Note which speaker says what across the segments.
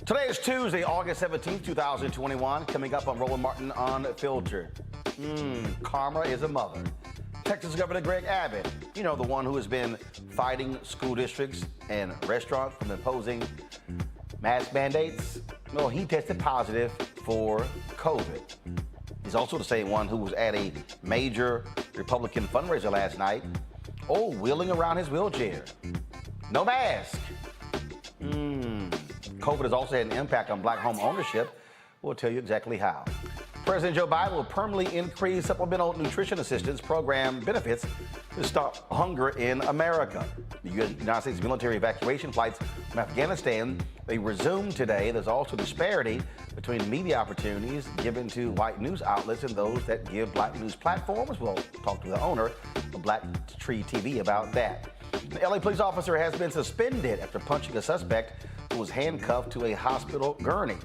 Speaker 1: Today is Tuesday, August 17th, 2021. Coming up on Roland Martin Unfiltered. Karma is a mother. Texas Governor Greg Abbott, you know, the one who has been fighting school districts and restaurants from imposing mask mandates. No, he tested positive for COVID. He's also the same one who was at a major Republican fundraiser last night, wheeling around his wheelchair. No mask. COVID has also had an impact on black home ownership. We'll tell you exactly how. President Joe Biden will permanently increase supplemental nutrition assistance program benefits to stop hunger in America. The United States military evacuation flights from Afghanistan, they resumed today. There's also disparity between media opportunities given to white news outlets and those that give black news platforms. We'll talk to the owner of Black Tree TV about that. An LA police officer has been suspended after punching a suspect who was handcuffed to a hospital gurney.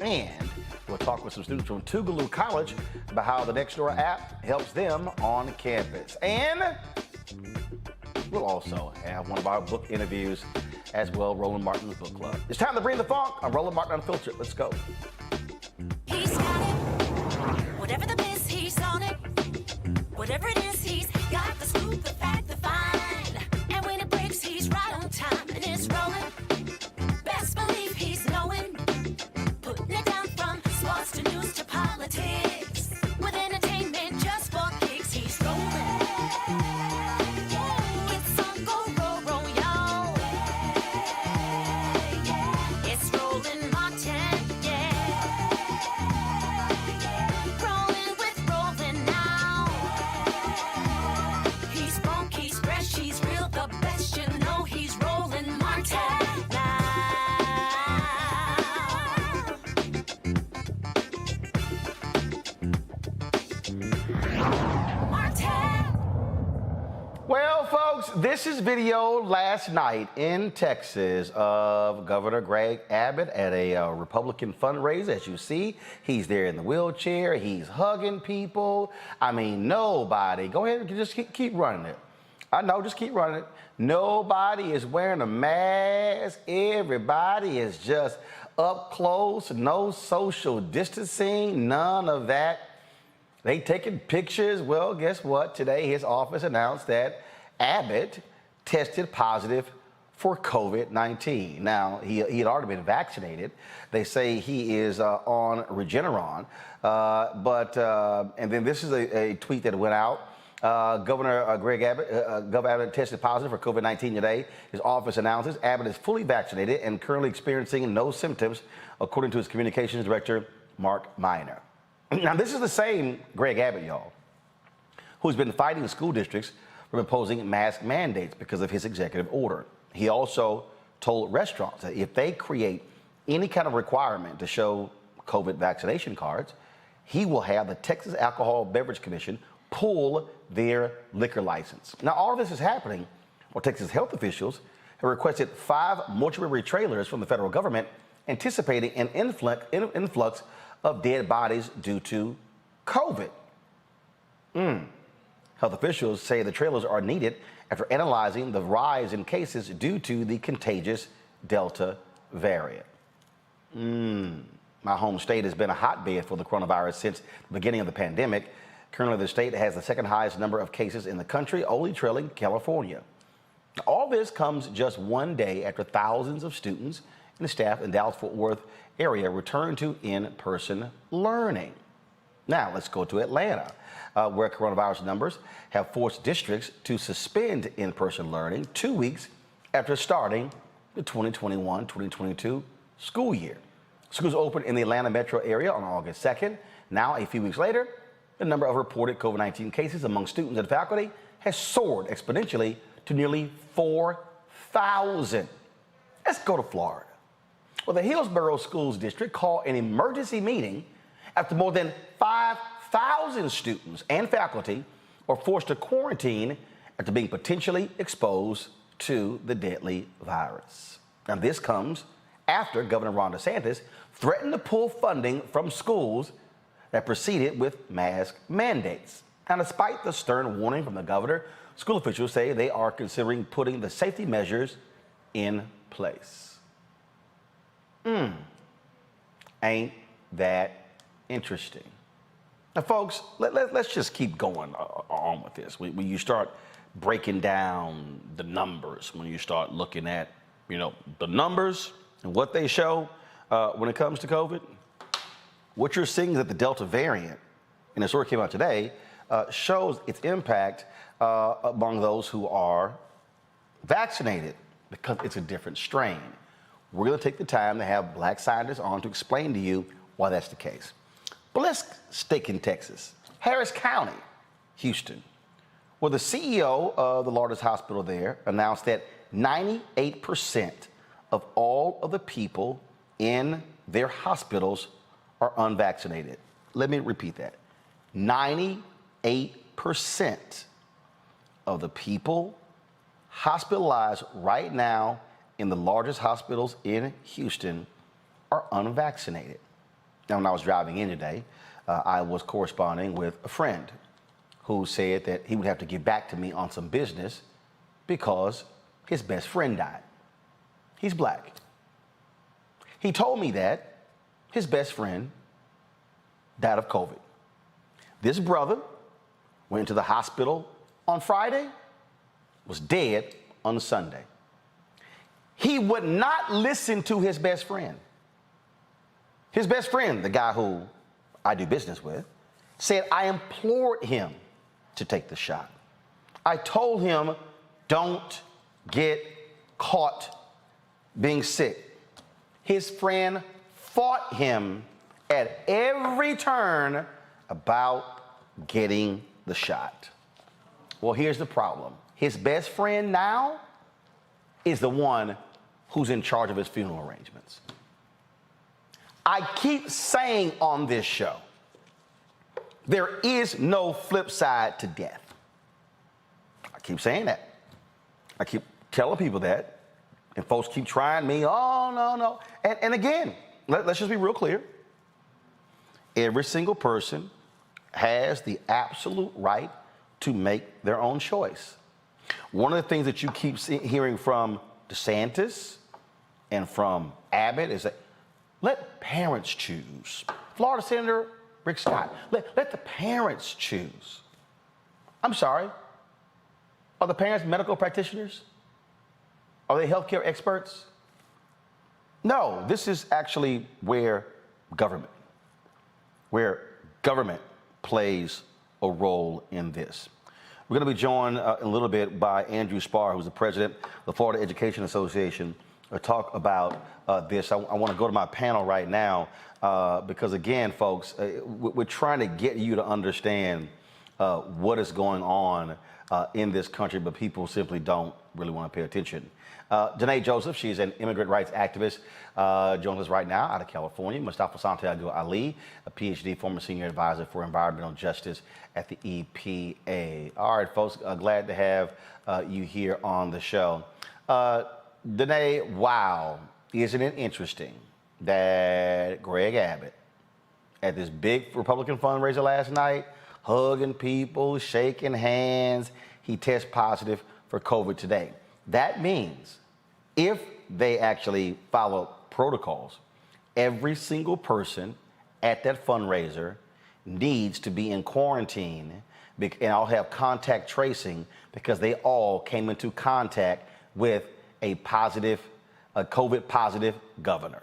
Speaker 1: And we'll talk with some students from Tougaloo College about how the Nextdoor app helps them on campus. And we'll also have one of our book interviews as well, Roland Martin's Book Club. It's time to bring the funk on Roland Martin Unfiltered. Let's go.
Speaker 2: He's got it. Whatever the miss, he's on it. Whatever it is, he's got the scoop, the fact, the find. And when it breaks, he's right on time and it's rolling. Best believe he's knowing. Putting it down from sports to news to politics. With entertainment just for kicks, he's rolling. It's on Go, roll, y'all. It's Roland Martin, rolling with Roland now. He's funk, he's fresh, he's real, the best, you know he's Roland Martin now.
Speaker 1: Well, folks, this is video last night in Texas of Governor Greg Abbott at a Republican fundraiser. As you see, he's there in the wheelchair. He's hugging people. I mean, nobody. Go ahead and just keep running it. I know, just keep running it. Nobody is wearing a mask. Everybody is just up close. No social distancing. None of that. They taking pictures. Well, guess what? Today, his office announced that Abbott tested positive for COVID-19. Now, he had already been vaccinated. They say he is on Regeneron. And then this is a tweet that went out. Governor Greg Abbott, Gov Abbott tested positive for COVID-19 today. His office announces Abbott is fully vaccinated and currently experiencing no symptoms, according to his communications director, Mark Miner. Now, this is the same Greg Abbott, y'all, who's been fighting school districts from imposing mask mandates because of his executive order. He also told restaurants that if they create any kind of requirement to show COVID vaccination cards, he will have the Texas Alcohol Beverage Commission pull their liquor license. Now, all of this is happening while Texas health officials have requested 5 mortuary trailers from the federal government, anticipating an influx of dead bodies due to COVID. Health officials say the trailers are needed after analyzing the rise in cases due to the contagious Delta variant. My home state has been a hotbed for the coronavirus since the beginning of the pandemic. Currently, the state has the second highest number of cases in the country, only trailing California. All this comes just one day after thousands of students and staff in Dallas-Fort Worth area return to in-person learning. Now, let's go to Atlanta, where coronavirus numbers have forced districts to suspend in-person learning 2 weeks after starting the 2021-2022 school year. Schools opened in the Atlanta metro area on August 2nd. Now, a few weeks later, the number of reported COVID-19 cases among students and faculty has soared exponentially to nearly 4,000. Let's go to Florida. Well, the Hillsborough Schools District called an emergency meeting after more than 5,000 students and faculty were forced to quarantine after being potentially exposed to the deadly virus. Now, this comes after Governor Ron DeSantis threatened to pull funding from schools that proceeded with mask mandates. Now, despite the stern warning from the governor, school officials say they are considering putting the safety measures in place. Ain't that interesting? Now, folks, let's just keep going on with this. When you start breaking down the numbers, when you start looking at, the numbers and what they show when it comes to COVID, what you're seeing is that the Delta variant, and the story came out today, shows its impact among those who are vaccinated because it's a different strain. We're going to take the time to have black scientists on to explain to you why that's the case. But let's stick in Texas. Harris County, Houston, where the CEO of the largest hospital there announced that 98% of all of the people in their hospitals are unvaccinated. Let me repeat that. 98% of the people hospitalized right now in the largest hospitals in Houston are unvaccinated. Now, when I was driving in today, I was corresponding with a friend who said that he would have to get back to me on some business because his best friend died. He's black. He told me that his best friend died of COVID. This brother went to the hospital on Friday, was dead on Sunday. He would not listen to his best friend. His best friend, the guy who I do business with, said, I implored him to take the shot. I told him, don't get caught being sick. His friend fought him at every turn about getting the shot. Well, here's the problem. His best friend now is the one who's in charge of his funeral arrangements. I keep saying on this show, there is no flip side to death. I keep saying that. I keep telling people that, and folks keep trying me, oh, no. And again, let's just be real clear. Every single person has the absolute right to make their own choice. One of the things that you keep hearing from DeSantis and from Abbott is that let parents choose. Florida Senator Rick Scott, let the parents choose. I'm sorry. Are the parents medical practitioners? Are they healthcare experts? No, this is actually where government plays a role in this. We're going to be joined in a little bit by Andrew Spar, who's the president of the Florida Education Association, talk about this. I want to go to my panel right now because, again, folks, we're trying to get you to understand what is going on in this country, but people simply don't really want to pay attention. Danae Joseph, she's an immigrant rights activist, joins us right now out of California. Mustafa Santiago Ali, a PhD, former senior advisor for environmental justice at the EPA. All right, folks, glad to have you here on the show. Danae, wow, isn't it interesting that Greg Abbott at this big Republican fundraiser last night, hugging people, shaking hands, he tests positive for COVID today. That means if they actually follow protocols, every single person at that fundraiser needs to be in quarantine and all have contact tracing because they all came into contact with a COVID positive governor.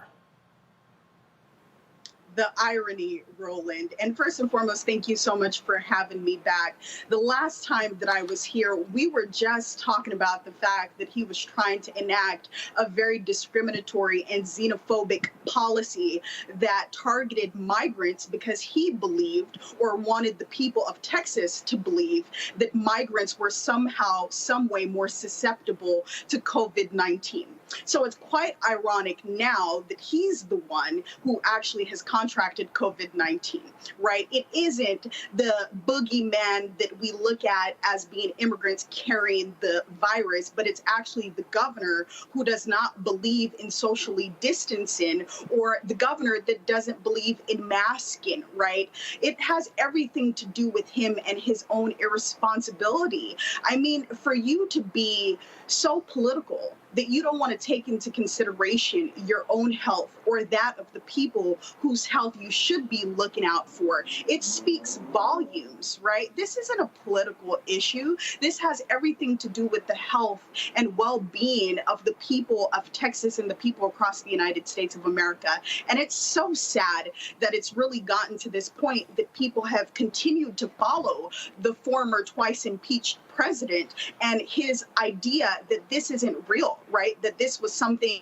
Speaker 3: The irony, Roland. And first and foremost, thank you so much for having me back. The last time that I was here, we were just talking about the fact that he was trying to enact a very discriminatory and xenophobic policy that targeted migrants because he believed or wanted the people of Texas to believe that migrants were somehow, some way more susceptible to COVID-19. So it's quite ironic now that he's the one who actually has contracted COVID-19, right? It isn't the boogeyman that we look at as being immigrants carrying the virus, but it's actually the governor who does not believe in socially distancing, or the governor that doesn't believe in masking, right? It has everything to do with him and his own irresponsibility. I mean, for you to be so political that you don't want to take into consideration your own health or that of the people whose health you should be looking out for, it speaks volumes, right? This isn't a political issue. This has everything to do with the health and well-being of the people of Texas and the people across the United States of America. And it's so sad that it's really gotten to this point that people have continued to follow the former twice impeached president and his idea that this isn't real, right? That this was something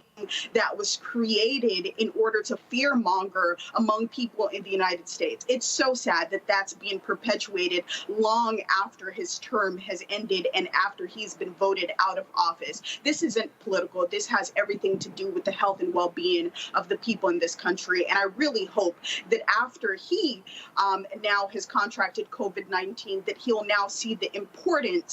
Speaker 3: that was created in order to fearmonger among people in the United States. It's so sad that that's being perpetuated long after his term has ended and after he's been voted out of office. This isn't political. This has everything to do with the health and well-being of the people in this country. And I really hope that after he now has contracted COVID-19, that he'll now see the importance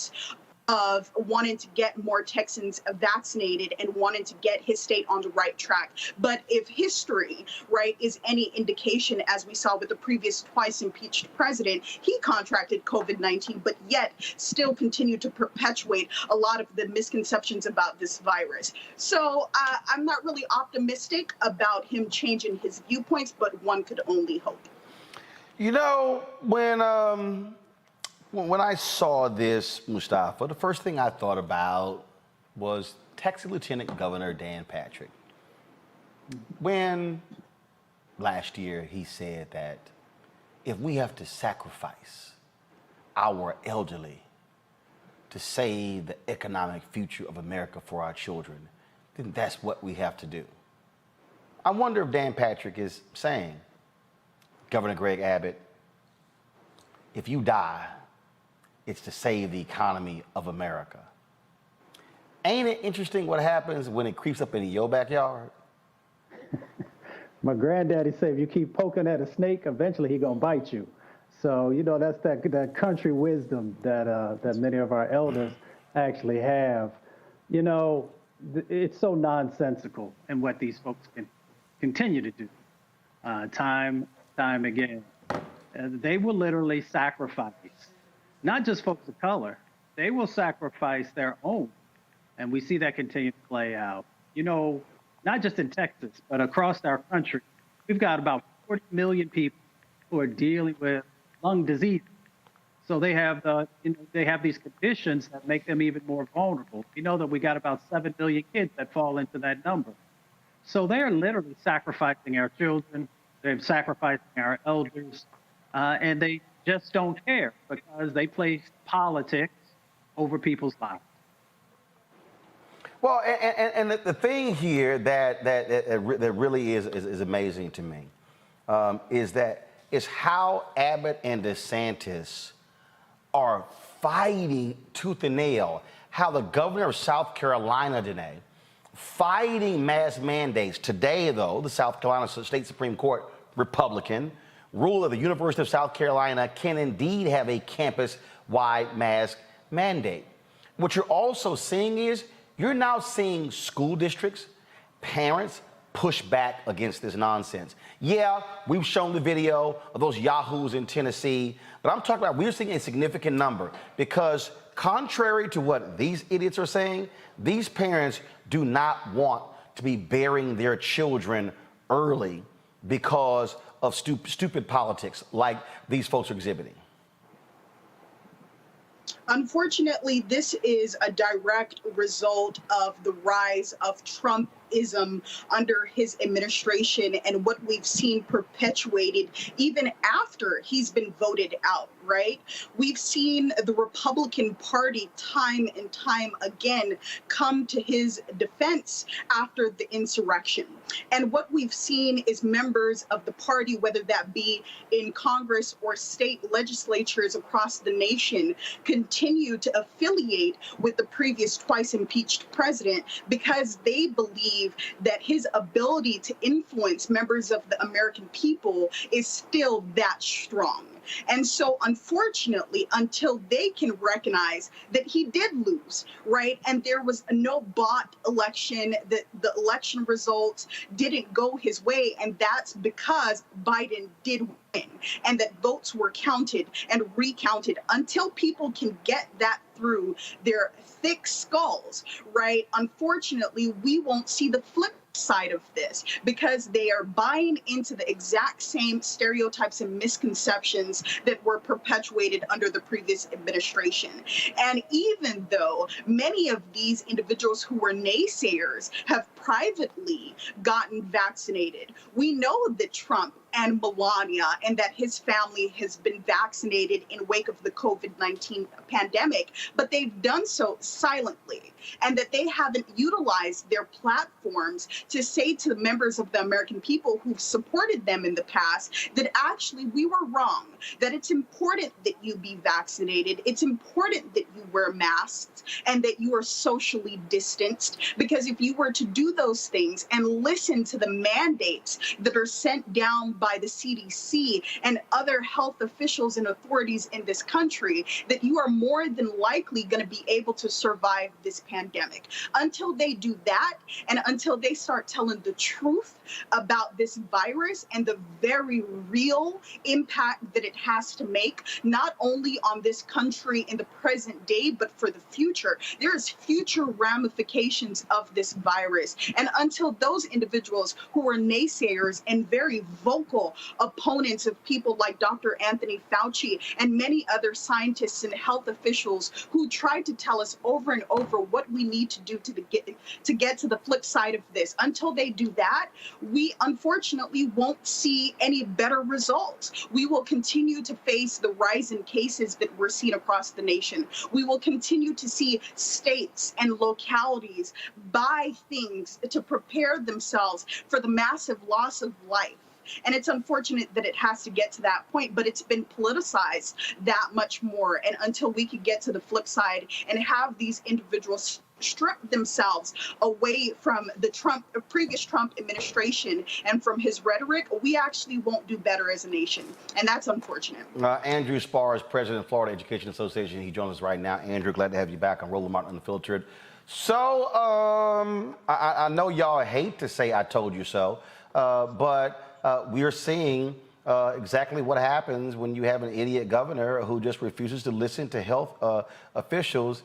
Speaker 3: of wanting to get more Texans vaccinated and wanting to get his state on the right track. But if history, right, is any indication, as we saw with the previous twice impeached president, he contracted COVID-19, but yet still continued to perpetuate a lot of the misconceptions about this virus. So I'm not really optimistic about him changing his viewpoints, but one could only hope.
Speaker 1: You know, when I saw this, Mustafa, the first thing I thought about was Texas Lieutenant Governor Dan Patrick. When last year he said that if we have to sacrifice our elderly to save the economic future of America for our children, then that's what we have to do. I wonder if Dan Patrick is saying, Governor Greg Abbott, if you die, it's to save the economy of America. Ain't it interesting what happens when it creeps up into your backyard?
Speaker 4: My granddaddy said, if you keep poking at a snake, eventually he gonna bite you. So, you know, that's that country wisdom that many of our elders actually have. You know, it's so nonsensical in what these folks can continue to do time again. They will literally sacrifice, not just folks of color, they will sacrifice their own. And we see that continue to play out. You know, not just in Texas, but across our country, we've got about 40 million people who are dealing with lung disease. So they have they have these conditions that make them even more vulnerable. We know that we got about 7 million kids that fall into that number. So they're literally sacrificing our children, they're sacrificing our elders, and they just don't care because they place politics over people's lives.
Speaker 1: Well, and the thing here that really is amazing to me is how Abbott and DeSantis are fighting tooth and nail. How the governor of South Carolina today fighting mask mandates. Today, though, the South Carolina State Supreme Court Republican ruled that the University of South Carolina can indeed have a campus-wide mask mandate. What you're also seeing is you're now seeing school districts, parents push back against this nonsense. Yeah, we've shown the video of those yahoos in Tennessee, but I'm talking about we're seeing a significant number because contrary to what these idiots are saying, these parents do not want to be burying their children early because of stupid politics like these folks are exhibiting.
Speaker 3: Unfortunately, this is a direct result of the rise of Trumpism under his administration and what we've seen perpetuated even after he's been voted out, right? We've seen the Republican Party time and time again come to his defense after the insurrection. And what we've seen is members of the party, whether that be in Congress or state legislatures across the nation, continue to affiliate with the previous twice impeached president because they believe that his ability to influence members of the American people is still that strong. And so, unfortunately, until they can recognize that he did lose, right, and there was no bought election, that the election results didn't go his way, and that's because Biden did win, and that votes were counted and recounted. Until people can get that through their thick skulls, right, unfortunately, we won't see the flip side of this because they are buying into the exact same stereotypes and misconceptions that were perpetuated under the previous administration. And even though many of these individuals who were naysayers have privately gotten vaccinated, we know that Trump and Melania and that his family has been vaccinated in wake of the COVID-19 pandemic, but they've done so silently, and that they haven't utilized their platforms to say to the members of the American people who've supported them in the past that actually we were wrong, that it's important that you be vaccinated, it's important that you wear masks, and that you are socially distanced, because if you were to do those things and listen to the mandates that are sent down by the CDC and other health officials and authorities in this country, that you are more than likely going to be able to survive this pandemic. Until they do that, and until they start telling the truth about this virus and the very real impact that it has to make, not only on this country in the present day, but for the future. There is future ramifications of this virus. And until those individuals who are naysayers and very vocal opponents of people like Dr. Anthony Fauci and many other scientists and health officials who tried to tell us over and over what we need to do to get to the flip side of this, until they do that, we unfortunately won't see any better results. We will continue to face the rise in cases that we're seeing across the nation. We will continue to see states and localities buy things to prepare themselves for the massive loss of life. And it's unfortunate that it has to get to that point, but it's been politicized that much more. And until we can get to the flip side and have these individuals strip themselves away from the previous Trump administration and from his rhetoric, we actually won't do better as a nation. And that's unfortunate.
Speaker 1: Andrew Spar is president of Florida Education Association. He joins us right now. Andrew, glad to have you back on Roland Unfiltered. So I know y'all hate to say I told you so, but we're seeing exactly what happens when you have an idiot governor who just refuses to listen to health officials.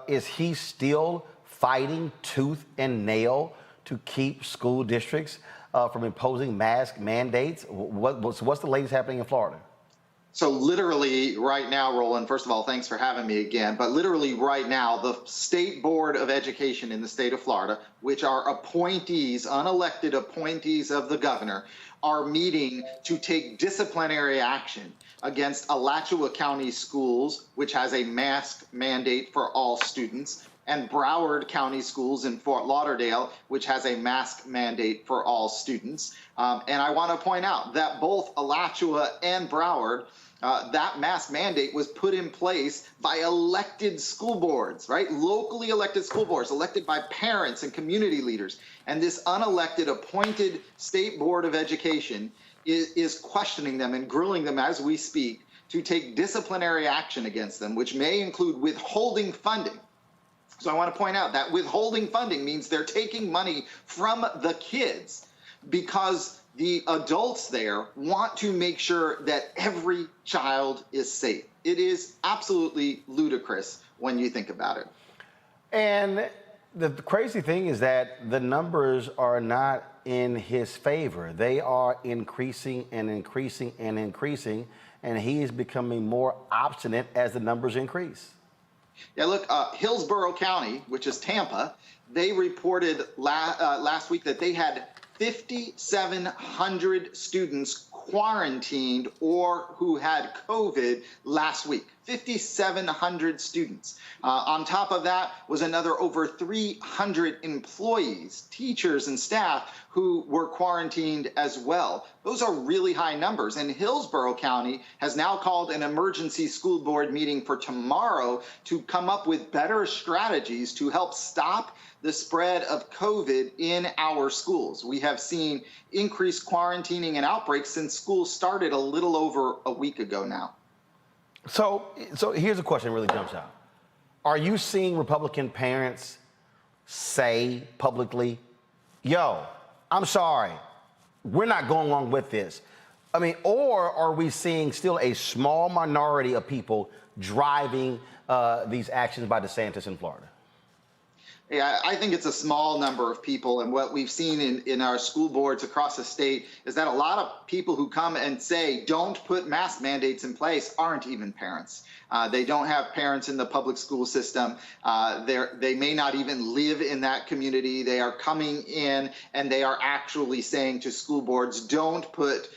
Speaker 1: Is he still fighting tooth and nail to keep school districts from imposing mask mandates? What's the latest happening in Florida?
Speaker 5: So literally right now, Roland, first of all, thanks for having me again. But literally right now, the State Board of Education in the state of Florida, which are appointees, unelected appointees of the governor, are meeting to take disciplinary action against Alachua County Schools, which has a mask mandate for all students, and Broward County Schools in Fort Lauderdale, which has a mask mandate for all students. And I want to point out that both Alachua and Broward, that mask mandate was put in place by elected school boards, right? Locally elected school boards, elected by parents and community leaders. And this unelected, appointed State Board of Education is questioning them and grilling them as we speak to take disciplinary action against them, which may include withholding funding. So I want to point out that withholding funding means they're taking money from the kids because the adults there want to make sure that every child is safe. It is absolutely ludicrous when you think about it.
Speaker 1: And the crazy thing is that the numbers are not in his favor. They are increasing and increasing and increasing, and he is becoming more obstinate as the numbers increase.
Speaker 5: Yeah, look, Hillsborough County, which is Tampa, they reported last week that they had 5,700 students quarantined or who had COVID last week. 5,700 students. On top of that was another over 300 employees, teachers and staff who were quarantined as well. Those are really high numbers. And Hillsborough County has now called an emergency school board meeting for tomorrow to come up with better strategies to help stop the spread of COVID in our schools. We have seen increased quarantining and outbreaks since school started a little over a week ago now.
Speaker 1: So here's a question that really jumps out. Are you seeing Republican parents say publicly, yo, I'm sorry, we're not going along with this? I mean, or are we seeing still a small minority of people driving these actions by DeSantis in Florida?
Speaker 5: Yeah, I think it's a small number of people. And what we've seen in our school boards across the state is that a lot of people who come and say don't put mask mandates in place aren't even parents. They don't have parents in the public school system. They may not even live in that community. They are coming in and they are actually saying to school boards, don't put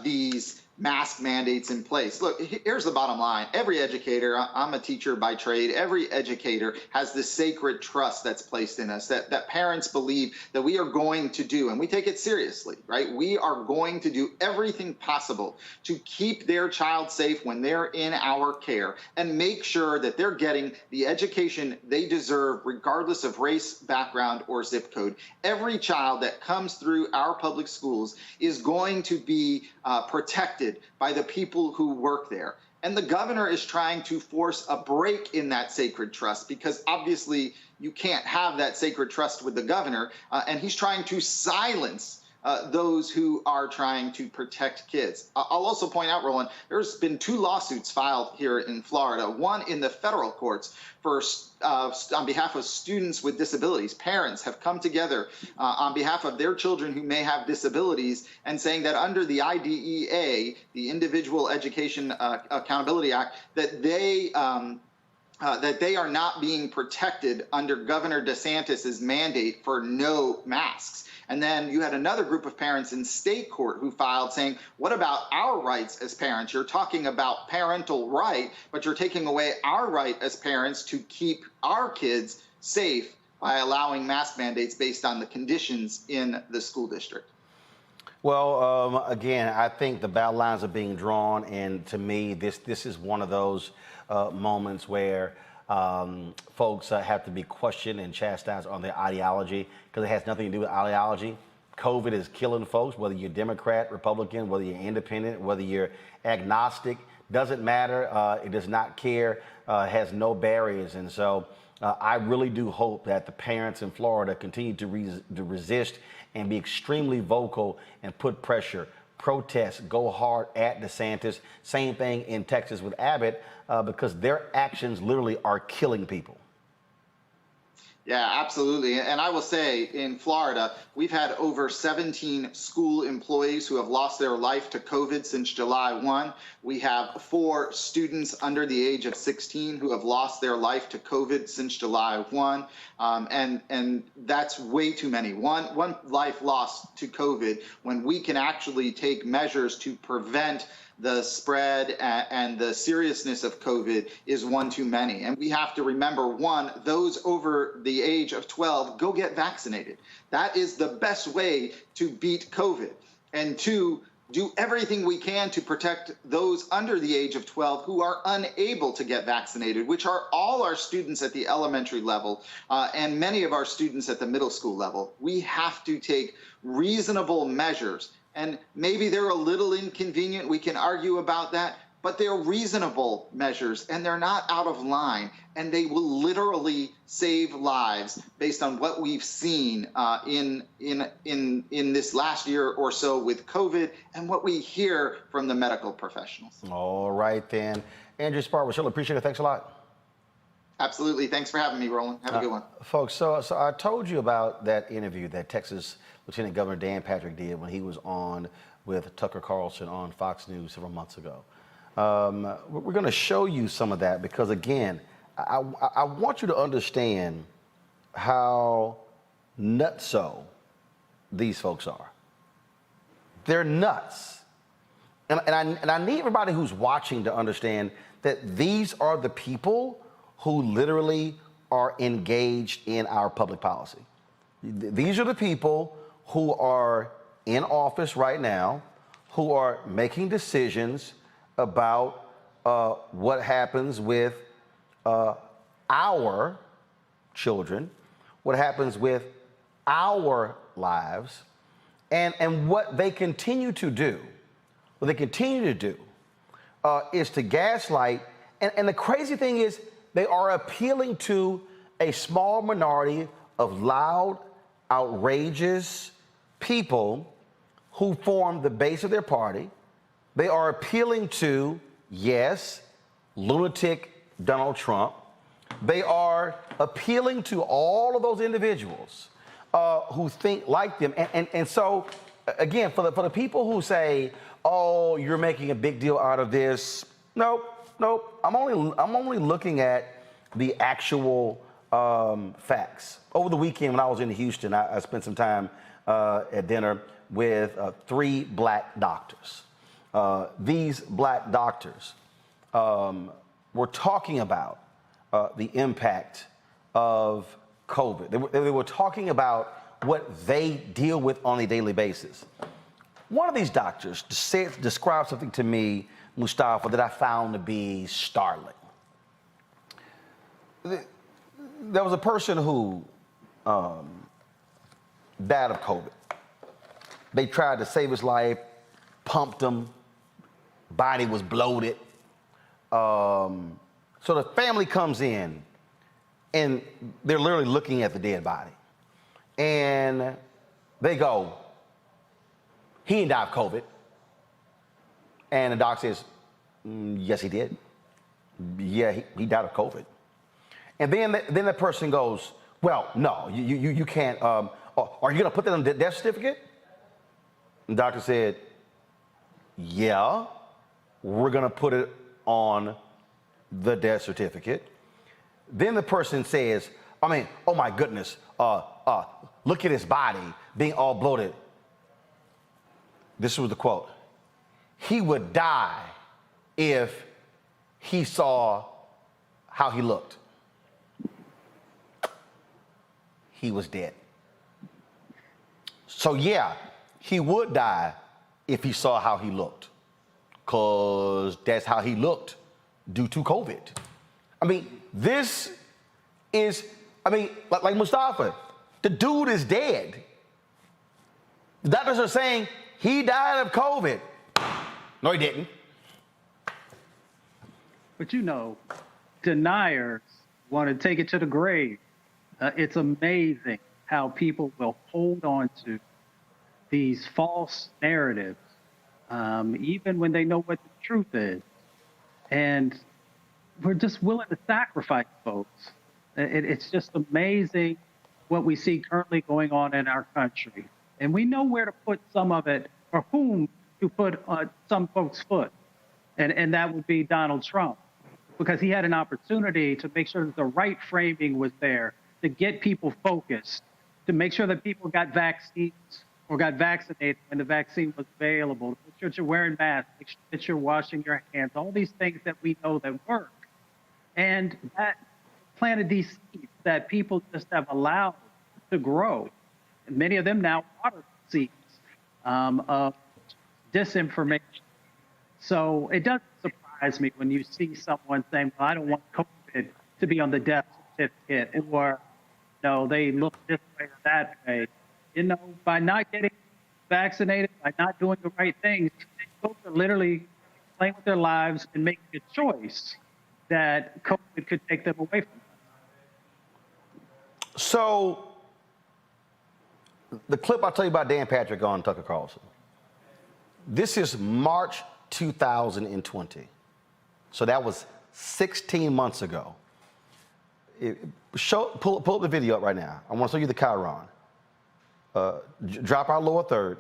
Speaker 5: these mask mandates in place. Look, here's the bottom line. Every educator, I'm a teacher by trade, every educator has this sacred trust that's placed in us that parents believe that we are going to do, and we take it seriously, right? We are going to do everything possible to keep their child safe when they're in our care and make sure that they're getting the education they deserve regardless of race, background, or zip code. Every child that comes through our public schools is going to be protected by the people who work there. And the governor is trying to force a break in that sacred trust because obviously you can't have that sacred trust with the governor. And he's trying to silence those who are trying to protect kids. I'll also point out, Roland, there's been 2 lawsuits filed here in Florida, one in the federal courts for on behalf of students with disabilities. Parents have come together on behalf of their children who may have disabilities and saying that under the IDEA, the Individual Education Accountability Act, that they are not being protected under Governor DeSantis's mandate for no masks. And then you had another group of parents in state court who filed saying, what about our rights as parents? You're talking about parental right, but you're taking away our right as parents to keep our kids safe by allowing mask mandates based on the conditions in the school district.
Speaker 1: Well, again, I think the battle lines are being drawn, and to me, this is one of those moments where folks have to be questioned and chastised on their ideology because it has nothing to do with ideology. COVID is killing folks, whether you're Democrat, Republican, whether you're independent, whether you're agnostic, doesn't matter. It does not care, has no barriers. And so I really do hope that the parents in Florida continue to resist and be extremely vocal and put pressure, protest, go hard at DeSantis. Same thing in Texas with Abbott, because their actions literally are killing people.
Speaker 5: Yeah, absolutely. And I will say in Florida, we've had over 17 school employees who have lost their life to COVID since July 1. We have 4 students under the age of 16 who have lost their life to COVID since July 1. And that's way too many. One life lost to COVID when we can actually take measures to prevent the spread and the seriousness of COVID is one too many. And we have to remember, one, those over the age of 12, go get vaccinated. That is the best way to beat COVID. And two, do everything we can to protect those under the age of 12 who are unable to get vaccinated, which are all our students at the elementary level and many of our students at the middle school level. We have to take reasonable measures. And maybe they're a little inconvenient. We can argue about that. But they're reasonable measures, and they're not out of line, and they will literally save lives based on what we've seen in this last year or so with COVID and what we hear from the medical professionals.
Speaker 1: All right, then. Andrew Sparrow, appreciate it. Thanks a lot.
Speaker 5: Absolutely. Thanks for having me, Roland. Have a good one.
Speaker 1: Folks, so I told you about that interview that Texas Lieutenant Governor Dan Patrick did when he was on with Tucker Carlson on Fox News several months ago. We're going to show you some of that because, again, I want you to understand how nutso these folks are. They're nuts. And I need everybody who's watching to understand that these are the people who literally are engaged in our public policy. These are the people who are in office right now, who are making decisions about what happens with our children, what happens with our lives, and what they continue to do. What they continue to do is to gaslight. And the crazy thing is, they are appealing to a small minority of loud, outrageous people who form the base of their party. They are appealing to, yes, lunatic Donald Trump. They are appealing to all of those individuals who think like them. And so, again, for the people who say, oh, you're making a big deal out of this, nope. I'm only looking at the actual facts. Over the weekend when I was in Houston, I spent some time at dinner with 3 black doctors. These black doctors were talking about the impact of COVID. They were talking about what they deal with on a daily basis. One of these doctors described something to me, Mustafa, that I found to be startling. There was a person who died of COVID. They tried to save his life, pumped him, body was bloated. So the family comes in and they're literally looking at the dead body. And they go, he didn't die of COVID. And the doc says, yes, he did. Yeah, he died of COVID. And then the person goes, well, no, you can't. Are you going to put that on the death certificate? And the doctor said, yeah, we're going to put it on the death certificate. Then the person says, oh my goodness, look at his body being all bloated. This was the quote. He would die if he saw how he looked. He was dead. So yeah, he would die if he saw how he looked, because that's how he looked due to COVID. This is, like Mustafa, the dude is dead. The doctors are saying he died of COVID. No, he didn't.
Speaker 4: But deniers want to take it to the grave. It's amazing how people will hold on to these false narratives, even when they know what the truth is. And we're just willing to sacrifice folks. It's just amazing what we see currently going on in our country. And we know where to put some of it, or whom to put on some folks' foot. And that would be Donald Trump, because he had an opportunity to make sure that the right framing was there, to get people focused, to make sure that people got vaccines, or got vaccinated when the vaccine was available. Make sure that you're wearing masks, make sure that you're washing your hands, all these things that we know that work. And that planted these seeds that people just have allowed to grow. And many of them now water seeds of disinformation. So it doesn't surprise me when you see someone saying, well, I don't want COVID to be on the death certificate, or no, they look this way or that way. You know, by not getting vaccinated, by not doing the right things, folks are literally playing with their lives and making a choice that COVID could take them away from them.
Speaker 1: So the clip I'll tell you about Dan Patrick on Tucker Carlson. This is March 2020. So that was 16 months ago. Pull up the video up right now. I want to show you the Chiron. Drop our lower third.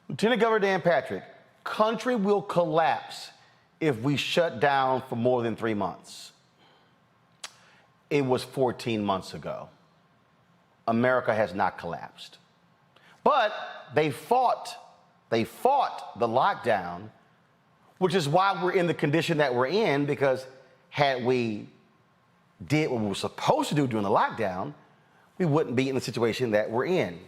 Speaker 1: Lieutenant Governor Dan Patrick, country will collapse if we shut down for more than 3 months. It was 14 months ago. America has not collapsed. But they fought the lockdown, which is why we're in the condition that we're in, because had we did what we were supposed to do during the lockdown, we wouldn't be in the situation that we're in.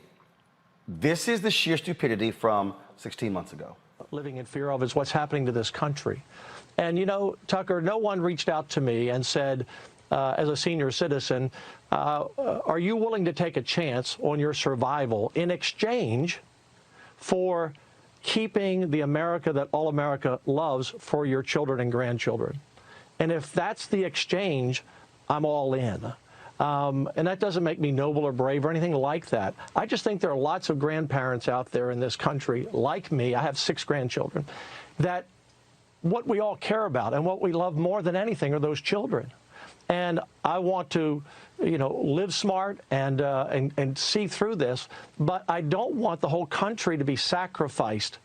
Speaker 1: This is the sheer stupidity from 16 months ago.
Speaker 6: Living in fear of is what's happening to this country. And, you know, Tucker, no one reached out to me and said, as a senior citizen, are you willing to take a chance on your survival in exchange for keeping the America that all America loves for your children and grandchildren? And if that's the exchange, I'm all in. And that doesn't make me noble or brave or anything like that. I just think there are lots of grandparents out there in this country, like me, I have 6 grandchildren, that what we all care about and what we love more than anything are those children. And I want to, you know, live smart and see through this, but I don't want the whole country to be sacrificed.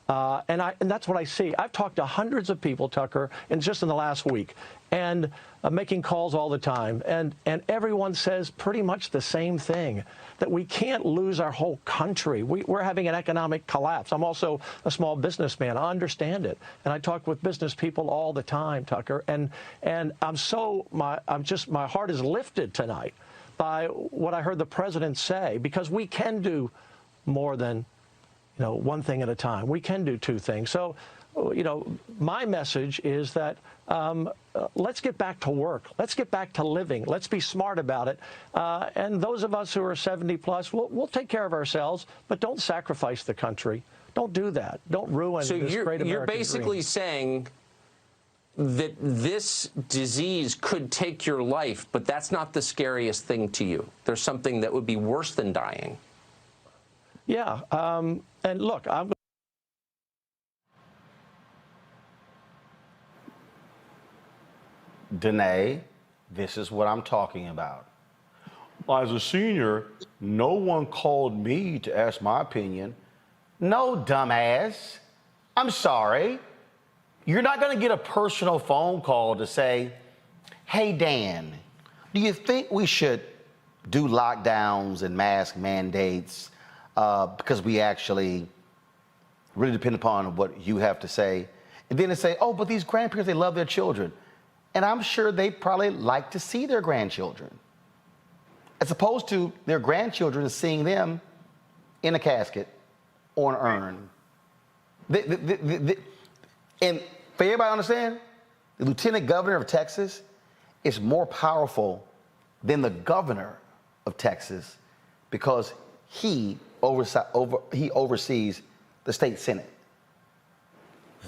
Speaker 6: And that's what I see. I've talked to hundreds of people, Tucker, and just in the last week, and making calls all the time. And everyone says pretty much the same thing, that we can't lose our whole country. We're having an economic collapse. I'm also a small businessman. I understand it. And I talk with business people all the time, Tucker. And my heart is lifted tonight by what I heard the president say, because we can do more than, you know, one thing at a time. We can do 2 things. So, you know, my message is that let's get back to work. Let's get back to living. Let's be smart about it. And those of us who are 70 plus, we'll take care of ourselves, but don't sacrifice the country. Don't do that. Don't ruin this great American dream.
Speaker 7: You're basically saying that this disease could take your life, but that's not the scariest thing to you. There's something that would be worse than dying.
Speaker 6: Yeah. And look,
Speaker 1: Danae, this is what I'm talking about. As a senior, no one called me to ask my opinion. No, dumbass. I'm sorry. You're not going to get a personal phone call to say, hey, Dan, do you think we should do lockdowns and mask mandates because we actually really depend upon what you have to say? And then they say, oh, but these grandparents, they love their children. And I'm sure they probably like to see their grandchildren, as opposed to their grandchildren seeing them in a casket or an urn. And for everybody to understand, the lieutenant governor of Texas is more powerful than the governor of Texas because he oversees the state senate.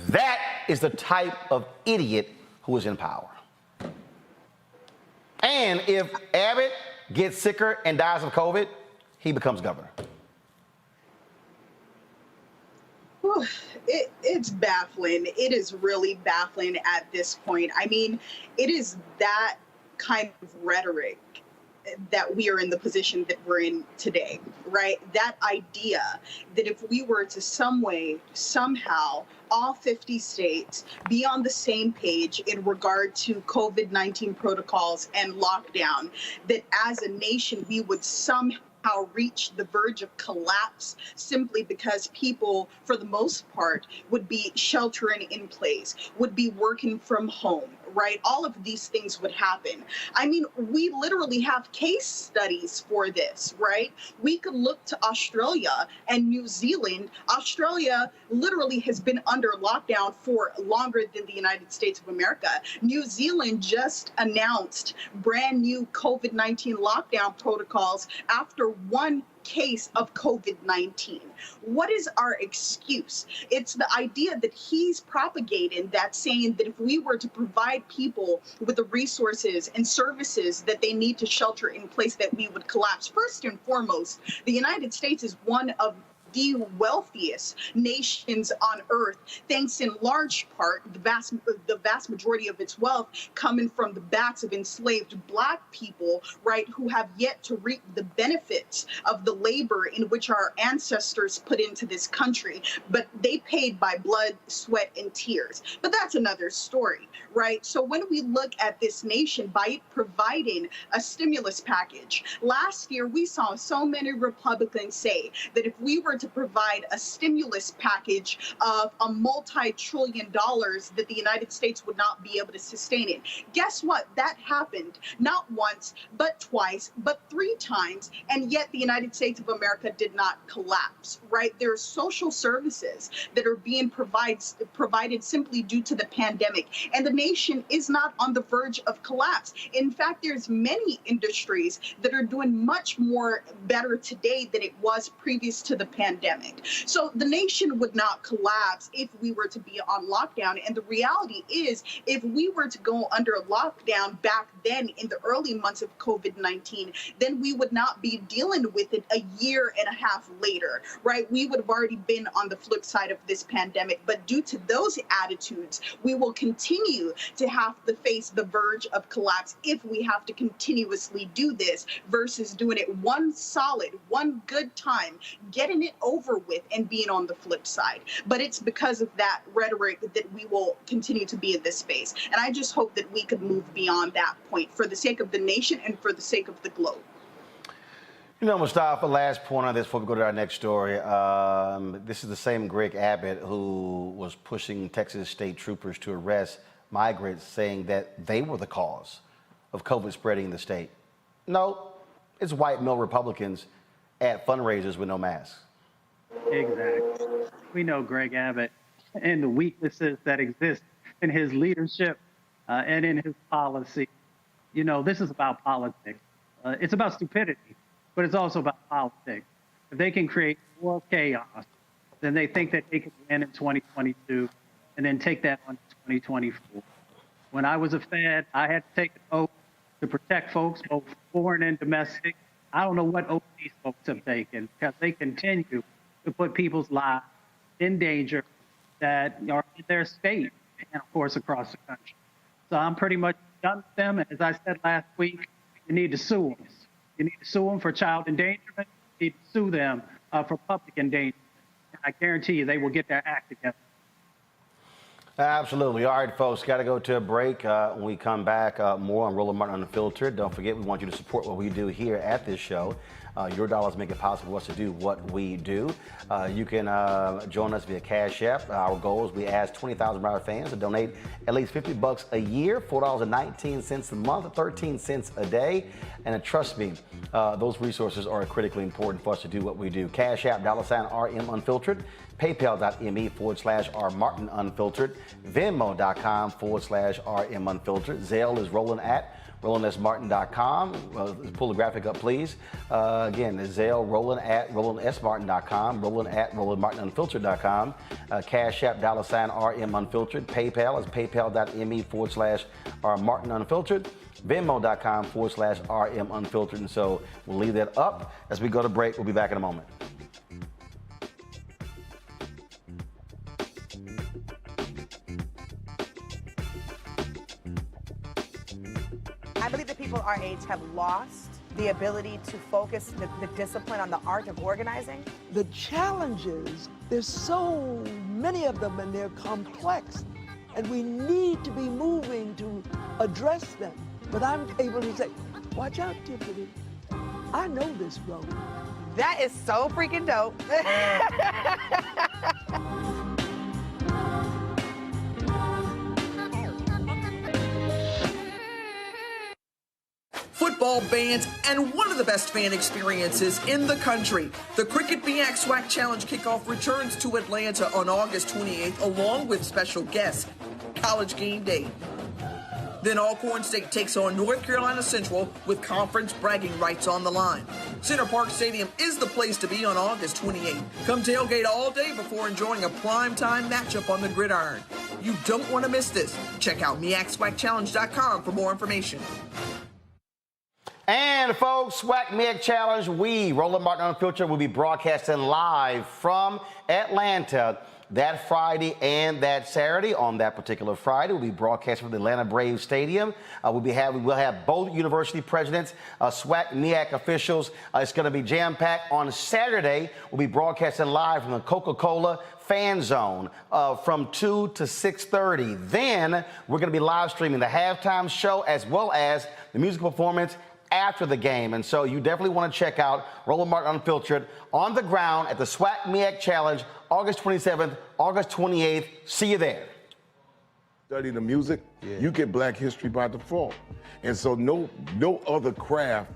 Speaker 1: That is the type of idiot who is in power. And if Abbott gets sicker and dies of COVID, he becomes governor.
Speaker 3: It's baffling. It is really baffling at this point. I mean, it is that kind of rhetoric that we are in the position that we're in today, right? That idea that if we were to some way, somehow, all 50 states be on the same page in regard to COVID-19 protocols and lockdown, that as a nation, we would somehow reached the verge of collapse simply because people, for the most part, would be sheltering in place, would be working from home, right? All of these things would happen. I mean, we literally have case studies for this, right? We could look to Australia and New Zealand. Australia literally has been under lockdown for longer than the United States of America. New Zealand just announced brand new COVID-19 lockdown protocols after one case of COVID-19. What is our excuse? It's the idea that he's propagating, that saying that if we were to provide people with the resources and services that they need to shelter in place, that we would collapse. First and foremost, the United States is one of the wealthiest nations on earth, thanks in large part the vast majority of its wealth coming from the backs of enslaved Black people, right, who have yet to reap the benefits of the labor in which our ancestors put into this country, but they paid by blood, sweat, and tears. But that's another story, right? So when we look at this nation, by providing a stimulus package, last year we saw so many Republicans say that if we were to provide a stimulus package of a multi-trillion dollars, that the United States would not be able to sustain it. Guess what? That happened not once, but twice, but 3 times, and yet the United States of America did not collapse, right? There are social services that are being provided simply due to the pandemic, and the nation is not on the verge of collapse. In fact, there's many industries that are doing much more better today than it was previous to the pandemic. So the nation would not collapse if we were to be on lockdown. And the reality is, if we were to go under lockdown back then in the early months of COVID-19, then we would not be dealing with it a year and a half later, right? We would have already been on the flip side of this pandemic. But due to those attitudes, we will continue to have to face the verge of collapse if we have to continuously do this versus doing it one good time, getting it over with and being on the flip side. But it's because of that rhetoric that we will continue to be in this space. And I just hope that we could move beyond that point for the sake of the nation and for the sake of the globe.
Speaker 1: You know, Mustafa, last point on this before we go to our next story. This is the same Greg Abbott who was pushing Texas state troopers to arrest migrants, saying that they were the cause of COVID spreading in the state. No, it's white male Republicans at fundraisers with no masks.
Speaker 4: Exactly. We know Greg Abbott and the weaknesses that exist in his leadership and in his policy. You know, this is about politics. It's about stupidity, but it's also about politics. If they can create more chaos, then they think that they can win in 2022 and then take that on to 2024. When I was a Fed, I had to take an oath to protect folks, both foreign and domestic. I don't know what oath these folks have taken, because they continue to put people's lives in danger that are in their state and, of course, across the country. So I'm pretty much done with them. And as I said last week, you need to sue them. You need to sue them for child endangerment. You need to sue them for public endangerment. And I guarantee you they will get their act together.
Speaker 1: Absolutely. All right, folks, got to go to a break. When we come back, more on Roland Martin Unfiltered. Don't forget, we want you to support what we do here at this show. Your dollars make it possible for us to do what we do. You can join us via Cash App. Our goal is we ask 20,000 of our fans to donate at least $50 a year, $4.19 a month, 13 cents a day. And trust me, those resources are critically important for us to do what we do. Cash App, $RM Unfiltered. PayPal.me/R Martin Unfiltered. Venmo.com /RM Unfiltered. Zelle is RolandSMartin.com. Pull the graphic up, please. Again, Zelle, RolandSMartin.com. RolandMartinUnfiltered.com. Cash App, $RM Unfiltered. PayPal is PayPal.me/R Martin Unfiltered. Venmo.com /RM Unfiltered. And so we'll leave that up as we go to break. We'll be back in a moment.
Speaker 8: I believe that people our age have lost the ability to focus the discipline on the art of organizing.
Speaker 9: The challenges, there's so many of them and they're complex, and we need to be moving to address them. But I'm able to say, watch out, Tiffany. I know this, Roland.
Speaker 8: That is so freaking dope.
Speaker 10: Football bands, and one of the best fan experiences in the country. The Cricket BX SWAC Challenge kickoff returns to Atlanta on August 28th, along with special guests, College Game Day. Then Alcorn State takes on North Carolina Central with conference bragging rights on the line. Center Park Stadium is the place to be on August 28th. Come tailgate all day before enjoying a primetime matchup on the gridiron. You don't want to miss this. Check out MEACSWACChallenge.com for more information.
Speaker 1: And folks, SWAC MEAC Challenge, Roland Martin Unfiltered, will be broadcasting live from Atlanta that Friday and that Saturday. On that particular Friday, we'll be broadcasting from the Atlanta Braves Stadium. We'll have both university presidents, SWAC MEAC officials. It's going to be jam-packed. On Saturday, we'll be broadcasting live from the Coca-Cola Fan Zone from 2 to 6:30. Then we're going to be live streaming the halftime show as well as the musical performance after the game. And so you definitely want to check out Roland Martin Unfiltered on the ground at the SWAC MEAC Challenge, August 27th, August 28th. See you there.
Speaker 11: Study the music, you get Black history by default. And so no other craft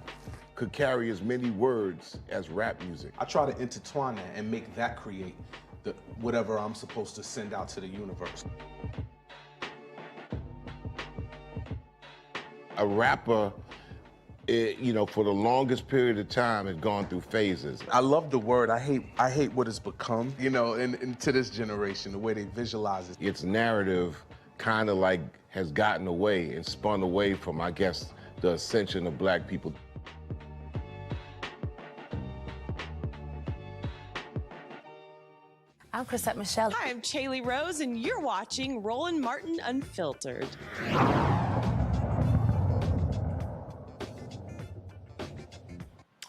Speaker 11: could carry as many words as rap music.
Speaker 12: I try to intertwine that and make that create whatever I'm supposed to send out to the universe.
Speaker 11: A rapper, for the longest period of time, has gone through phases.
Speaker 12: I love the word. I hate what it's become, and to this generation, the way they visualize it.
Speaker 11: Its narrative kind of like has gotten away and spun away from, I guess, the ascension of Black people.
Speaker 13: I'm Chrisette Michelle.
Speaker 14: Hi, I'm Chaley Rose, and you're watching Roland Martin Unfiltered.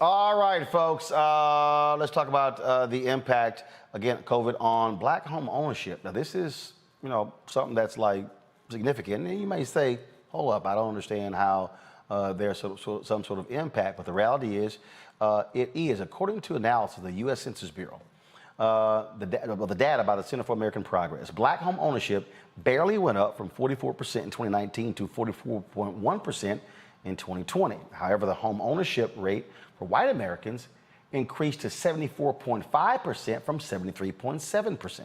Speaker 1: All right, folks, let's talk about the impact, again, COVID on Black home ownership. Now, this is, something that's like significant. And you may say, hold up, I don't understand how there's some sort of impact. But the reality is, it is, according to analysis of the U.S. Census Bureau, the data by the Center for American Progress, Black home ownership barely went up from 44% in 2019 to 44.1% in 2020. However, the home ownership rate for white Americans increased to 74.5% from 73.7%.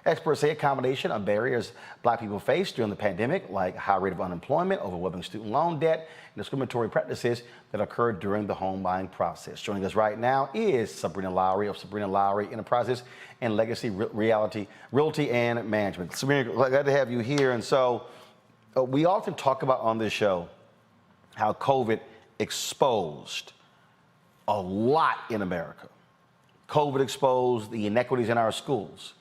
Speaker 1: Experts say a combination of barriers Black people faced during the pandemic, like high rate of unemployment, overwhelming student loan debt, and discriminatory practices that occurred during the home buying process. Joining us right now is Sabrina Lowry of Sabrina Lowry Enterprises and Legacy Realty and Management. Sabrina, glad to have you here. And so we often talk about on this show how COVID exposed a lot in America. COVID exposed the inequities in our schools.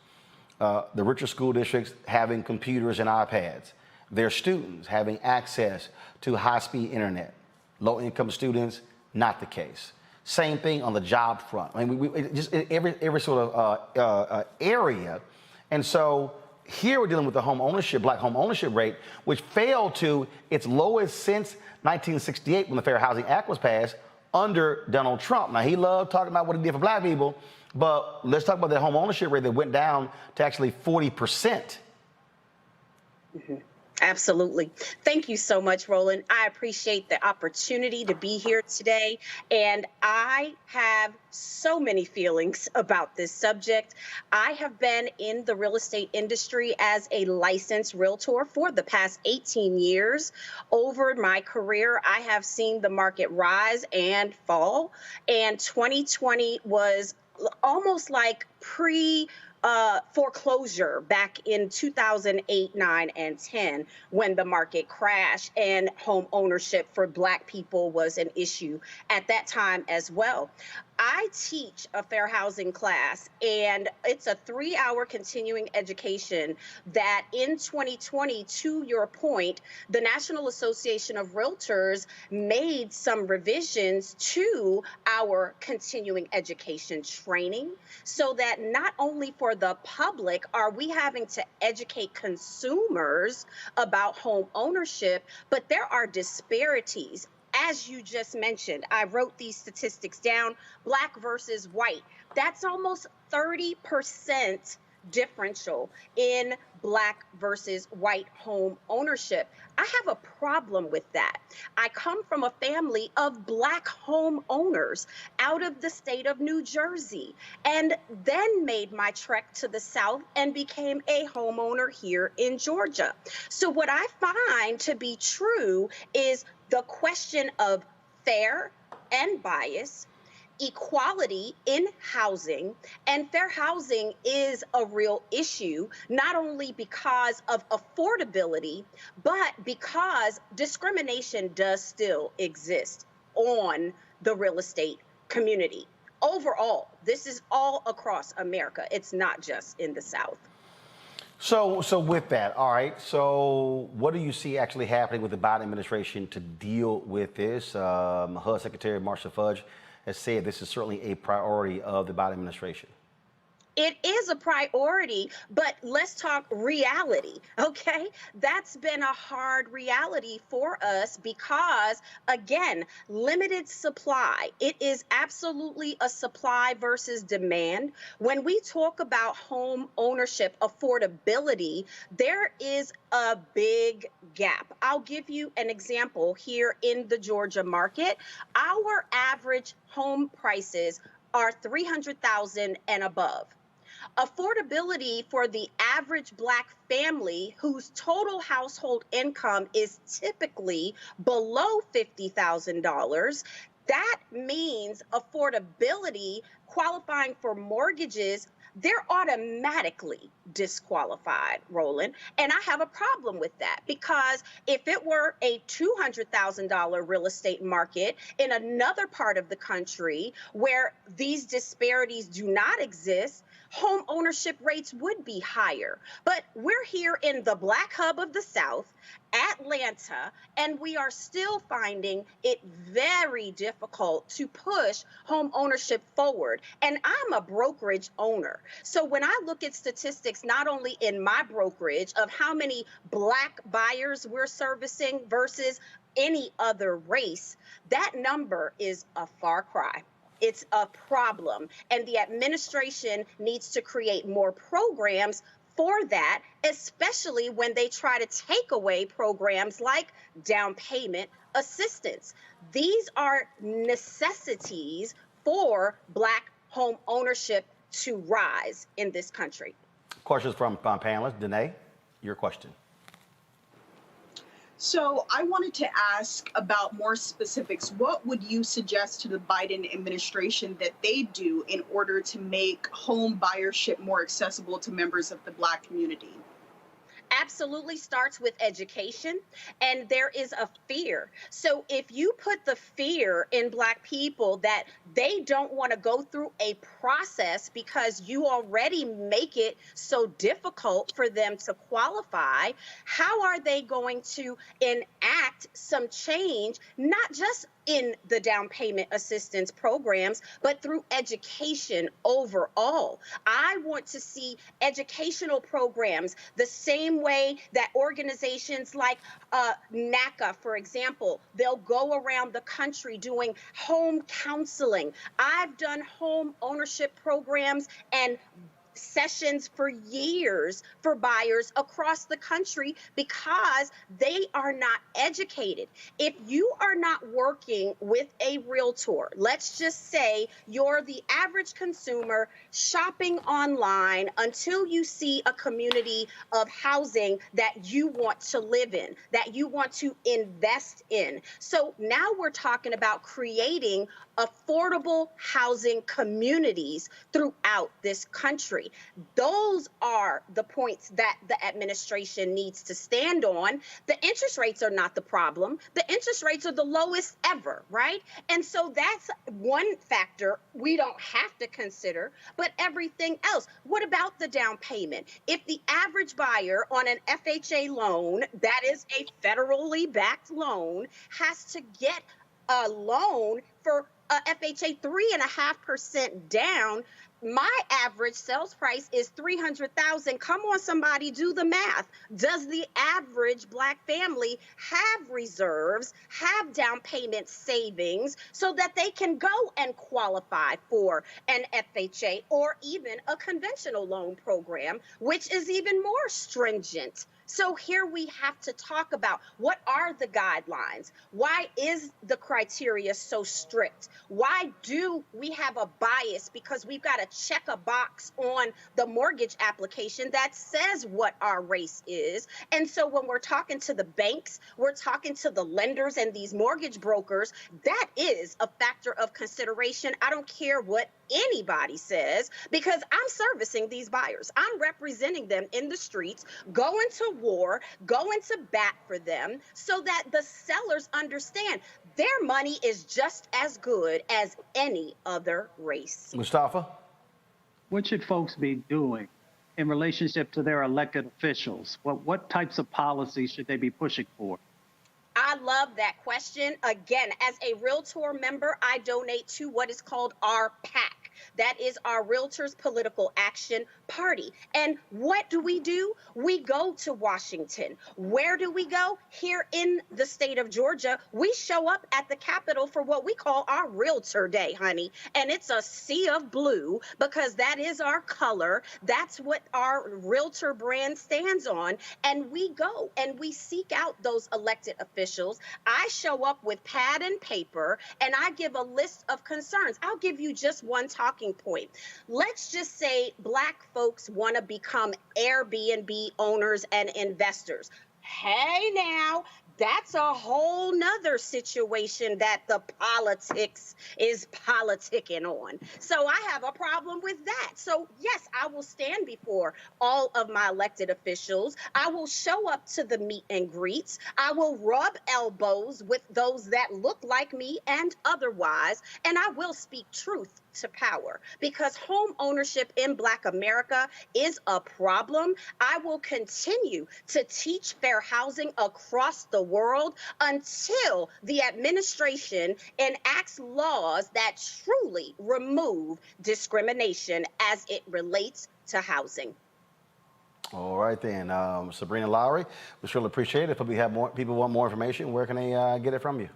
Speaker 1: The richer school districts having computers and iPads, their students having access to high-speed internet. Low-income students, not the case. Same thing on the job front. I mean, just every sort of area. And so here we're dealing with the home ownership, Black home ownership rate, which fell to its lowest since 1968 when the Fair Housing Act was passed under Donald Trump. Now, he loved talking about what he did for Black people, but let's talk about that home ownership rate that went down to actually 40%.
Speaker 15: Mm-hmm. Absolutely. Thank you so much, Roland. I appreciate the opportunity to be here today. And I have so many feelings about this subject. I have been in the real estate industry as a licensed realtor for the past 18 years. Over my career, I have seen the market rise and fall. And 2020 was almost like foreclosure back in 2008, 9, and 10 when the market crashed and home ownership for Black people was an issue at that time as well. I teach a fair housing class, and it's a 3-hour continuing education that in 2020, to your point, the National Association of Realtors made some revisions to our continuing education training so that not only for the public are we having to educate consumers about home ownership, but there are disparities as you just mentioned, I wrote these statistics down, black versus white. That's almost 30% differential in black versus white home ownership. I have a problem with that. I come from a family of black home owners out of the state of New Jersey, and then made my trek to the South and became a homeowner here in Georgia. So what I find to be true is the question of fair and bias, equality in housing, and fair housing is a real issue, not only because of affordability, but because discrimination does still exist on the real estate community. Overall, this is all across America. It's not just in the South.
Speaker 1: So with that, all right, so what do you see actually happening with the Biden administration to deal with this? HUD Secretary Marcia Fudge has said this is certainly a priority of the Biden administration.
Speaker 15: It is a priority, but let's talk reality, okay? That's been a hard reality for us because, again, limited supply. It is absolutely a supply versus demand. When we talk about home ownership affordability, there is a big gap. I'll give you an example here in the Georgia market. Our average home prices are $300,000 and above. Affordability for the average black family whose total household income is typically below $50,000, that means affordability qualifying for mortgages, they're automatically disqualified, Roland. And I have a problem with that because if it were a $200,000 real estate market in another part of the country where these disparities do not exist, home ownership rates would be higher. But we're here in the black hub of the South, Atlanta, and we are still finding it very difficult to push home ownership forward. And I'm a brokerage owner. So when I look at statistics, not only in my brokerage of how many black buyers we're servicing versus any other race, that number is a far cry. It's a problem, and the administration needs to create more programs for that, especially when they try to take away programs like down payment assistance. These are necessities for black home ownership to rise in this country.
Speaker 1: Questions from panelists. Danae, your question.
Speaker 3: So I wanted to ask about more specifics. What would you suggest to the Biden administration that they do in order to make home buyership more accessible to members of the black community?
Speaker 15: Absolutely starts with education, and there is a fear. So if you put the fear in black people that they don't want to go through a process because you already make it so difficult for them to qualify, how are they going to enact some change, not just in the down payment assistance programs, but through education overall? I want to see educational programs the same way that organizations like NACA, for example, they'll go around the country doing home counseling. I've done home ownership programs and sessions for years for buyers across the country because they are not educated. If you are not working with a realtor, let's just say you're the average consumer shopping online until you see a community of housing that you want to live in, that you want to invest in. So now we're talking about creating affordable housing communities throughout this country. Those are the points that the administration needs to stand on. The interest rates are not the problem. The interest rates are the lowest ever, right? And so that's one factor we don't have to consider, but everything else. What about the down payment? If the average buyer on an FHA loan, that is a federally backed loan, has to get a loan for FHA 3.5% down, My average sales price is $300,000. Come on, somebody, do the math. Does the average Black family have reserves, have down payment savings so that they can go and qualify for an FHA or even a conventional loan program, which is even more stringent? So here we have to talk about what are the guidelines? Why is the criteria so strict? Why do we have a bias? Because we've got to check a box on the mortgage application that says what our race is. And so when we're talking to the banks, we're talking to the lenders and these mortgage brokers, that is a factor of consideration. I don't care what anybody says, because I'm servicing these buyers. I'm representing them in the streets, going to war, going to bat for them so that the sellers understand their money is just as good as any other race.
Speaker 1: Mustafa?
Speaker 4: What should folks be doing in relationship to their elected officials? What types of policies should they be pushing for?
Speaker 15: I love that question. Again, as a Realtor member, I donate to what is called our PAC. That is our Realtors Political Action Party. And what do? We go to Washington. Where do we go? Here in the state of Georgia, we show up at the Capitol for what we call our Realtor Day, honey. And it's a sea of blue because that is our color. That's what our Realtor brand stands on. And we go and we seek out those elected officials. I show up with pad and paper and I give a list of concerns. I'll give you just one talking point. Let's just say Black folks want to become Airbnb owners and investors. Hey now, that's a whole nother situation that the politics is politicking on. So I have a problem with that. So yes, I will stand before all of my elected officials. I will show up to the meet and greets. I will rub elbows with those that look like me and otherwise, and I will speak truth to power, because home ownership in Black America is a problem. I will continue to teach fair housing across the world until the administration enacts laws that truly remove discrimination as it relates to housing.
Speaker 1: All right then, Sabrina Lowry, we surely appreciate it. If we have more people want more information, where can they get it from you?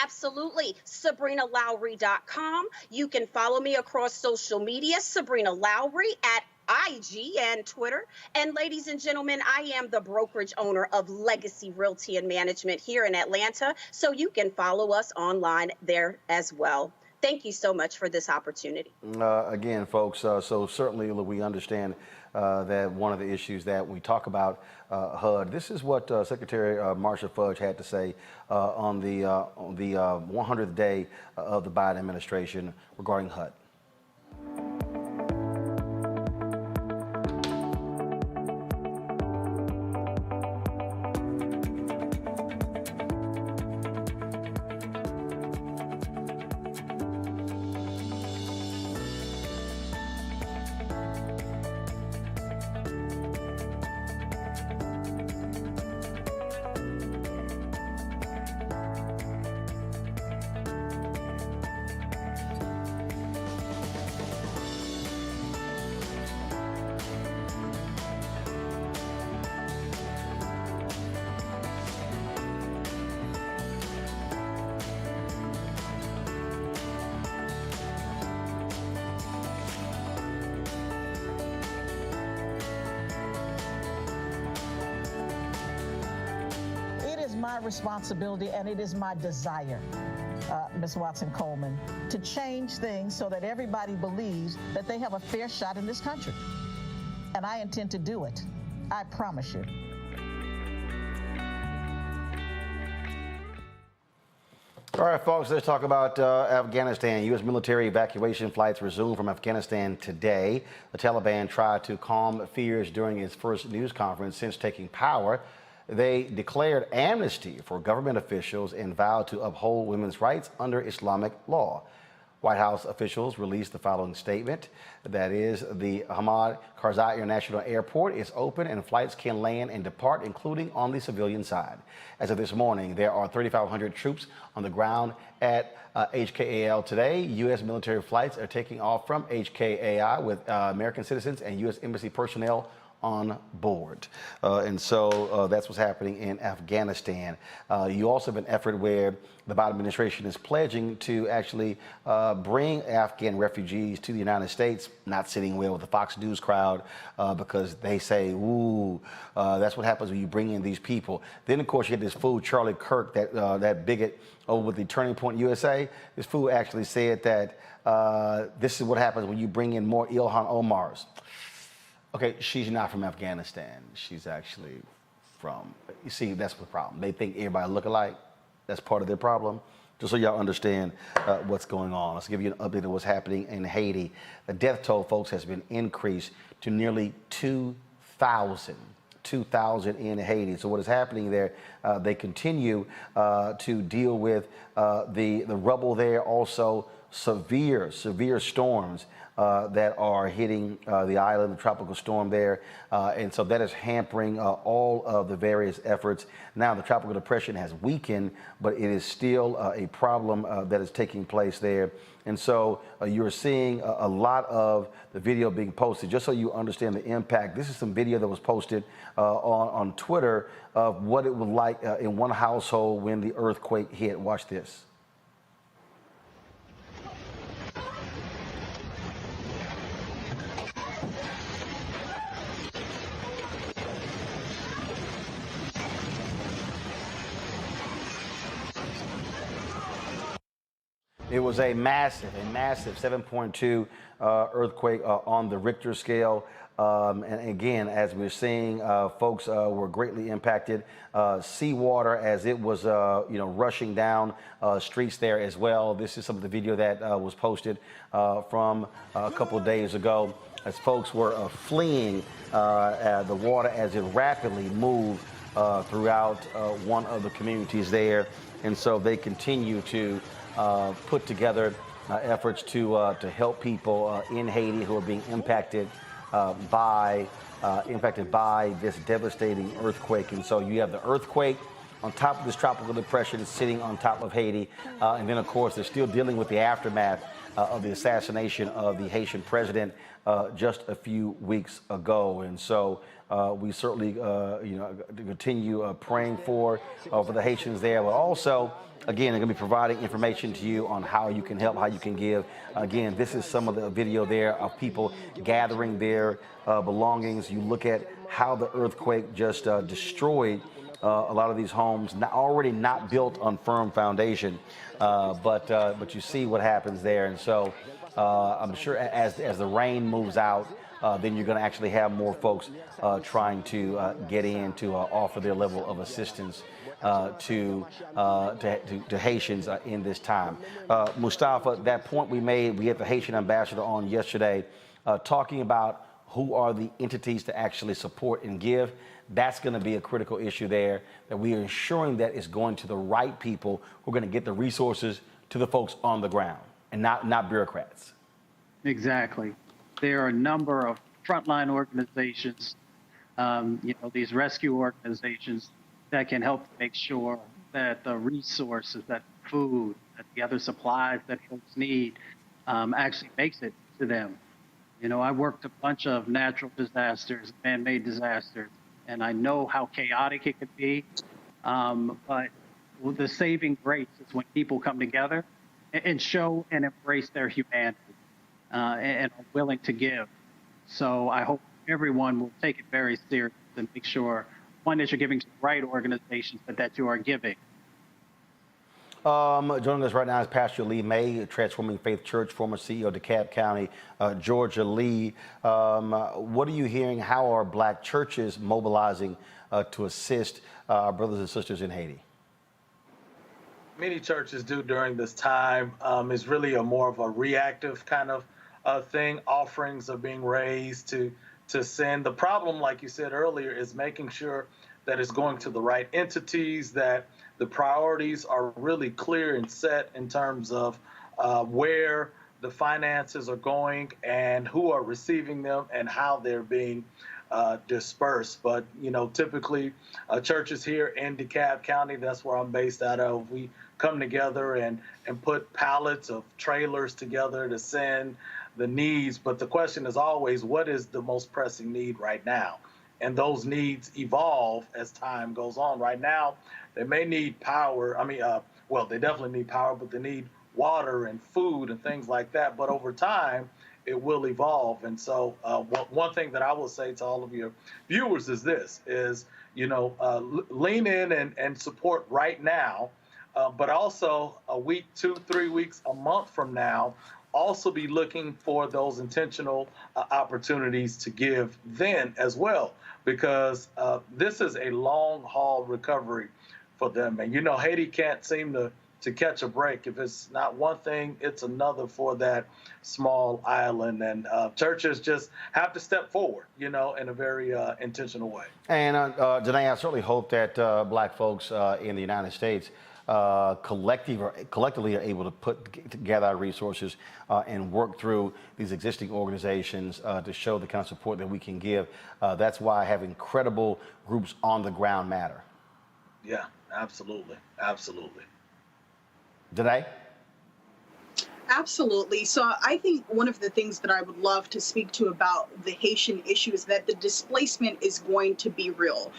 Speaker 15: Absolutely. SabrinaLowry.com. You can follow me across social media, Sabrina Lowry at IG and Twitter. And ladies and gentlemen, I am the brokerage owner of Legacy Realty and Management here in Atlanta. So you can follow us online there as well. Thank you so much for this opportunity.
Speaker 1: Again, folks, so certainly we understand that one of the issues that we talk about HUD. This is what Secretary Marsha Fudge had to say on the 100th day of the Biden administration regarding HUD.
Speaker 13: My responsibility and it is my desire, Ms. Watson-Coleman, to change things so that everybody believes that they have a fair shot in this country. And I intend to do it. I promise you.
Speaker 1: All right, folks, let's talk about Afghanistan. U.S. military evacuation flights resumed from Afghanistan today. The Taliban tried to calm fears during its first news conference since taking power. They declared amnesty for government officials and vowed to uphold women's rights under Islamic law. White House officials released the following statement. That is, the Hamad Karzai International Airport is open and flights can land and depart, including on the civilian side. As of this morning, there are 3,500 troops on the ground at HKAL today. U.S. military flights are taking off from HKAI with American citizens and U.S. Embassy personnel on board. And so that's what's happening in Afghanistan. You also have an effort where the Biden administration is pledging to actually bring Afghan refugees to the United States, not sitting well with the Fox News crowd because they say, ooh, that's what happens when you bring in these people. Then, of course, you get this fool, Charlie Kirk, that bigot over with the Turning Point USA. This fool actually said that this is what happens when you bring in more Ilhan Omars. Okay, she's not from Afghanistan. She's actually from, you see, that's the problem. They think everybody look alike. That's part of their problem. Just so y'all understand what's going on. Let's give you an update of what's happening in Haiti. The death toll, folks, has been increased to nearly 2,000 in Haiti. So what is happening there, they continue to deal with the rubble there, also severe storms that are hitting the island, the tropical storm there. And so that is hampering all of the various efforts. Now the tropical depression has weakened, but it is still a problem that is taking place there. And so you're seeing a lot of the video being posted. Just so you understand the impact, this is some video that was posted on Twitter of what it was like in one household when the earthquake hit. Watch this. It was a massive 7.2 earthquake on the Richter scale. And again, as we're seeing, folks were greatly impacted. Seawater as it was, rushing down streets there as well. This is some of the video that was posted from a couple of days ago as folks were fleeing the water as it rapidly moved throughout one of the communities there. And so they continue to put together efforts to help people in Haiti who are being impacted by this devastating earthquake. And so you have the earthquake on top of this tropical depression sitting on top of Haiti. And then, of course, they're still dealing with the aftermath of the assassination of the Haitian president just a few weeks ago. And so we certainly continue praying for the Haitians there, but also, again, they're going to be providing information to you on how you can help, how you can give. Again, this is some of the video there of people gathering their belongings. You look at how the earthquake just destroyed a lot of these homes, already not built on firm foundation, but you see what happens there. And so I'm sure as the rain moves out, then you're going to actually have more folks trying to get in to offer their level of assistance to Haitians in this time. Mustafa, that point we made, we had the Haitian ambassador on yesterday talking about who are the entities to actually support and give. That's going to be a critical issue there, that we are ensuring that it's going to the right people who are going to get the resources to the folks on the ground and not bureaucrats.
Speaker 4: Exactly. There are a number of frontline organizations, these rescue organizations that can help to make sure that the resources, that food, that the other supplies that folks need actually makes it to them. I worked a bunch of natural disasters, man-made disasters, and I know how chaotic it could be. But the saving grace is when people come together and show and embrace their humanity and are willing to give. So I hope everyone will take it very seriously and make sure, one, that you're giving to the right organizations, but that you are giving.
Speaker 1: Joining us right now is Pastor Lee May, Transforming Faith Church, former CEO of DeKalb County, Georgia. Lee, what are you hearing? How are black churches mobilizing to assist our brothers and sisters in Haiti?
Speaker 16: Many churches do during this time. It's really more of a reactive kind of thing. Offerings are being raised to send. The problem, like you said earlier, is making sure that it's going to the right entities, that the priorities are really clear and set in terms of where the finances are going and who are receiving them and how they're being dispersed. But, you know, typically churches here in DeKalb County, that's where I'm based out of, we come together and put pallets of trailers together to send the needs. But the question is always, what is the most pressing need right now? And those needs evolve as time goes on. Right now, they may need power. I mean, well, they definitely need power, but they need water and food and things like that. But over time, it will evolve. And so one thing that I will say to all of your viewers is this, is, you know, lean in and support right now, but also a week, 2, 3 weeks, a month from now, also be looking for those intentional opportunities to give then as well, because this is a long haul recovery for them. And, you know, Haiti can't seem to catch a break. If it's not one thing, it's another for that small island. And churches just have to step forward, you know, in a very intentional way.
Speaker 1: And Janae, I certainly hope that black folks in the United States collectively are able to put together our resources and work through these existing organizations to show the kind of support that we can give. That's why having credible groups on the ground matter.
Speaker 16: Yeah, absolutely. Absolutely.
Speaker 1: Janae?
Speaker 3: Absolutely. So I think one of the things that I would love to speak to about the Haitian issue is that the displacement is going to be real.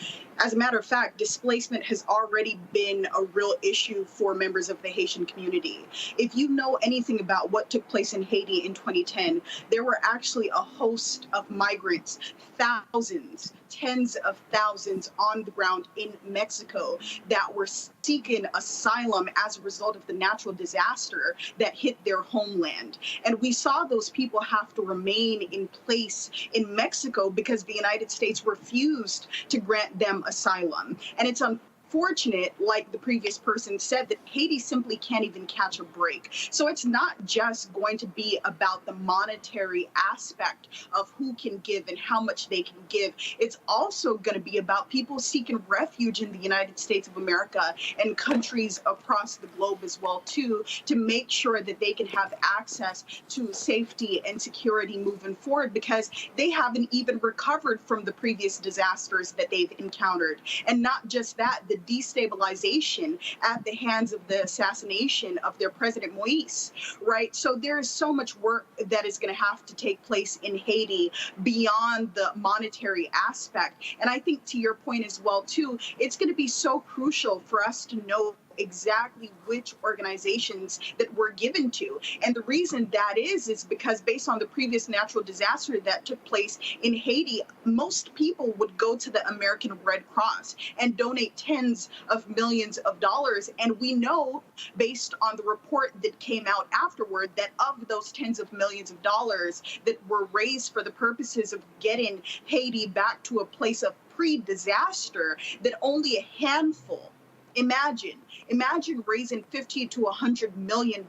Speaker 3: As a matter of fact, displacement has already been a real issue for members of the Haitian community. If you know anything about what took place in Haiti in 2010, there were actually a host of migrants, thousands, tens of thousands on the ground in Mexico that were seeking asylum as a result of the natural disaster that hit their homeland. And we saw those people have to remain in place in Mexico because the United States refused to grant them asylum. And it's unfortunate, like the previous person said, that Haiti simply can't even catch a break. So it's not just going to be about the monetary aspect of who can give and how much they can give. It's also going to be about people seeking refuge in the United States of America and countries across the globe as well, too, to make sure that they can have access to safety and security moving forward, because they haven't even recovered from the previous disasters that they've encountered. And not just that, the destabilization at the hands of the assassination of their president Moise, right? So there is so much work that is going to have to take place in Haiti beyond the monetary aspect. And I think to your point as well, too, it's going to be so crucial for us to know exactly which organizations that we're given to. And the reason that is because based on the previous natural disaster that took place in Haiti, most people would go to the American Red Cross and donate tens of millions of dollars. And we know, based on the report that came out afterward, that of those tens of millions of dollars that were raised for the purposes of getting Haiti back to a place of pre-disaster, that only a handful, Imagine raising $50 to $100 million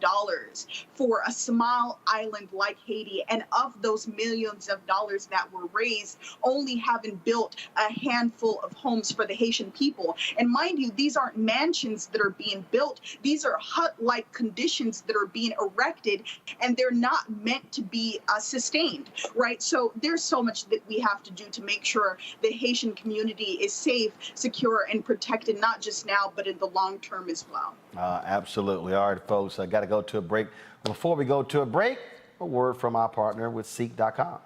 Speaker 3: for a small island like Haiti, and of those millions of dollars that were raised, only having built a handful of homes for the Haitian people. And mind you, these aren't mansions that are being built. These are hut-like conditions that are being erected, and they're not meant to be sustained, right? So there's so much that we have to do to make sure the Haitian community is safe, secure, and protected, not just now, but in the long term as well.
Speaker 1: Absolutely. All right, folks, I got to go to a break. Before we go to a break, a word from our partner with Seek.com.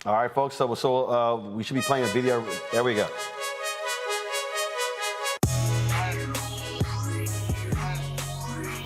Speaker 1: All right, folks, so we should be playing a video. There we go.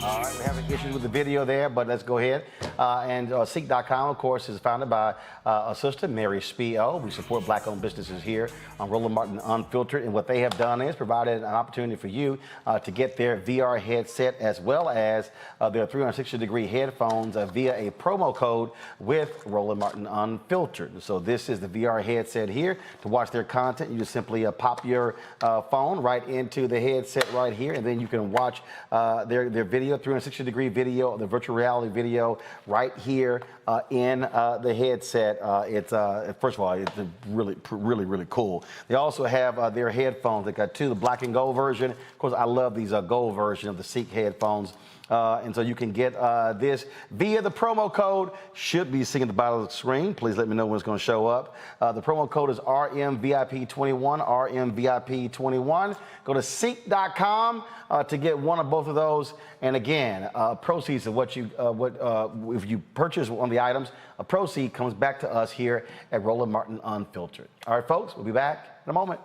Speaker 1: All right, we're having issues with the video there, but let's go ahead. And Seek.com, of course, is founded by a sister, Mary Spio. We support black-owned businesses here on Roland Martin Unfiltered. And what they have done is provided an opportunity for you to get their VR headset as well as their 360-degree headphones via a promo code with Roland Martin Unfiltered. So this is the VR headset here. To watch their content, you just simply pop your phone right into the headset right here, and then you can watch their video, 360-degree video, the virtual reality video right here in the headset. It's first of all, it's really cool. They also have their headphones. They got two, the black and gold version. Of course, I love these gold version of the Seek headphones. And so you can get this via the promo code. Should be seen at the bottom of the screen. Please let me know when it's going to show up. The promo code is RMVIP21, RMVIP21. Go to Seek.com to get one of both of those. And again, proceeds of what you if you purchase one of the items, a proceed comes back to us here at Roland Martin Unfiltered. All right, folks, we'll be back in a moment.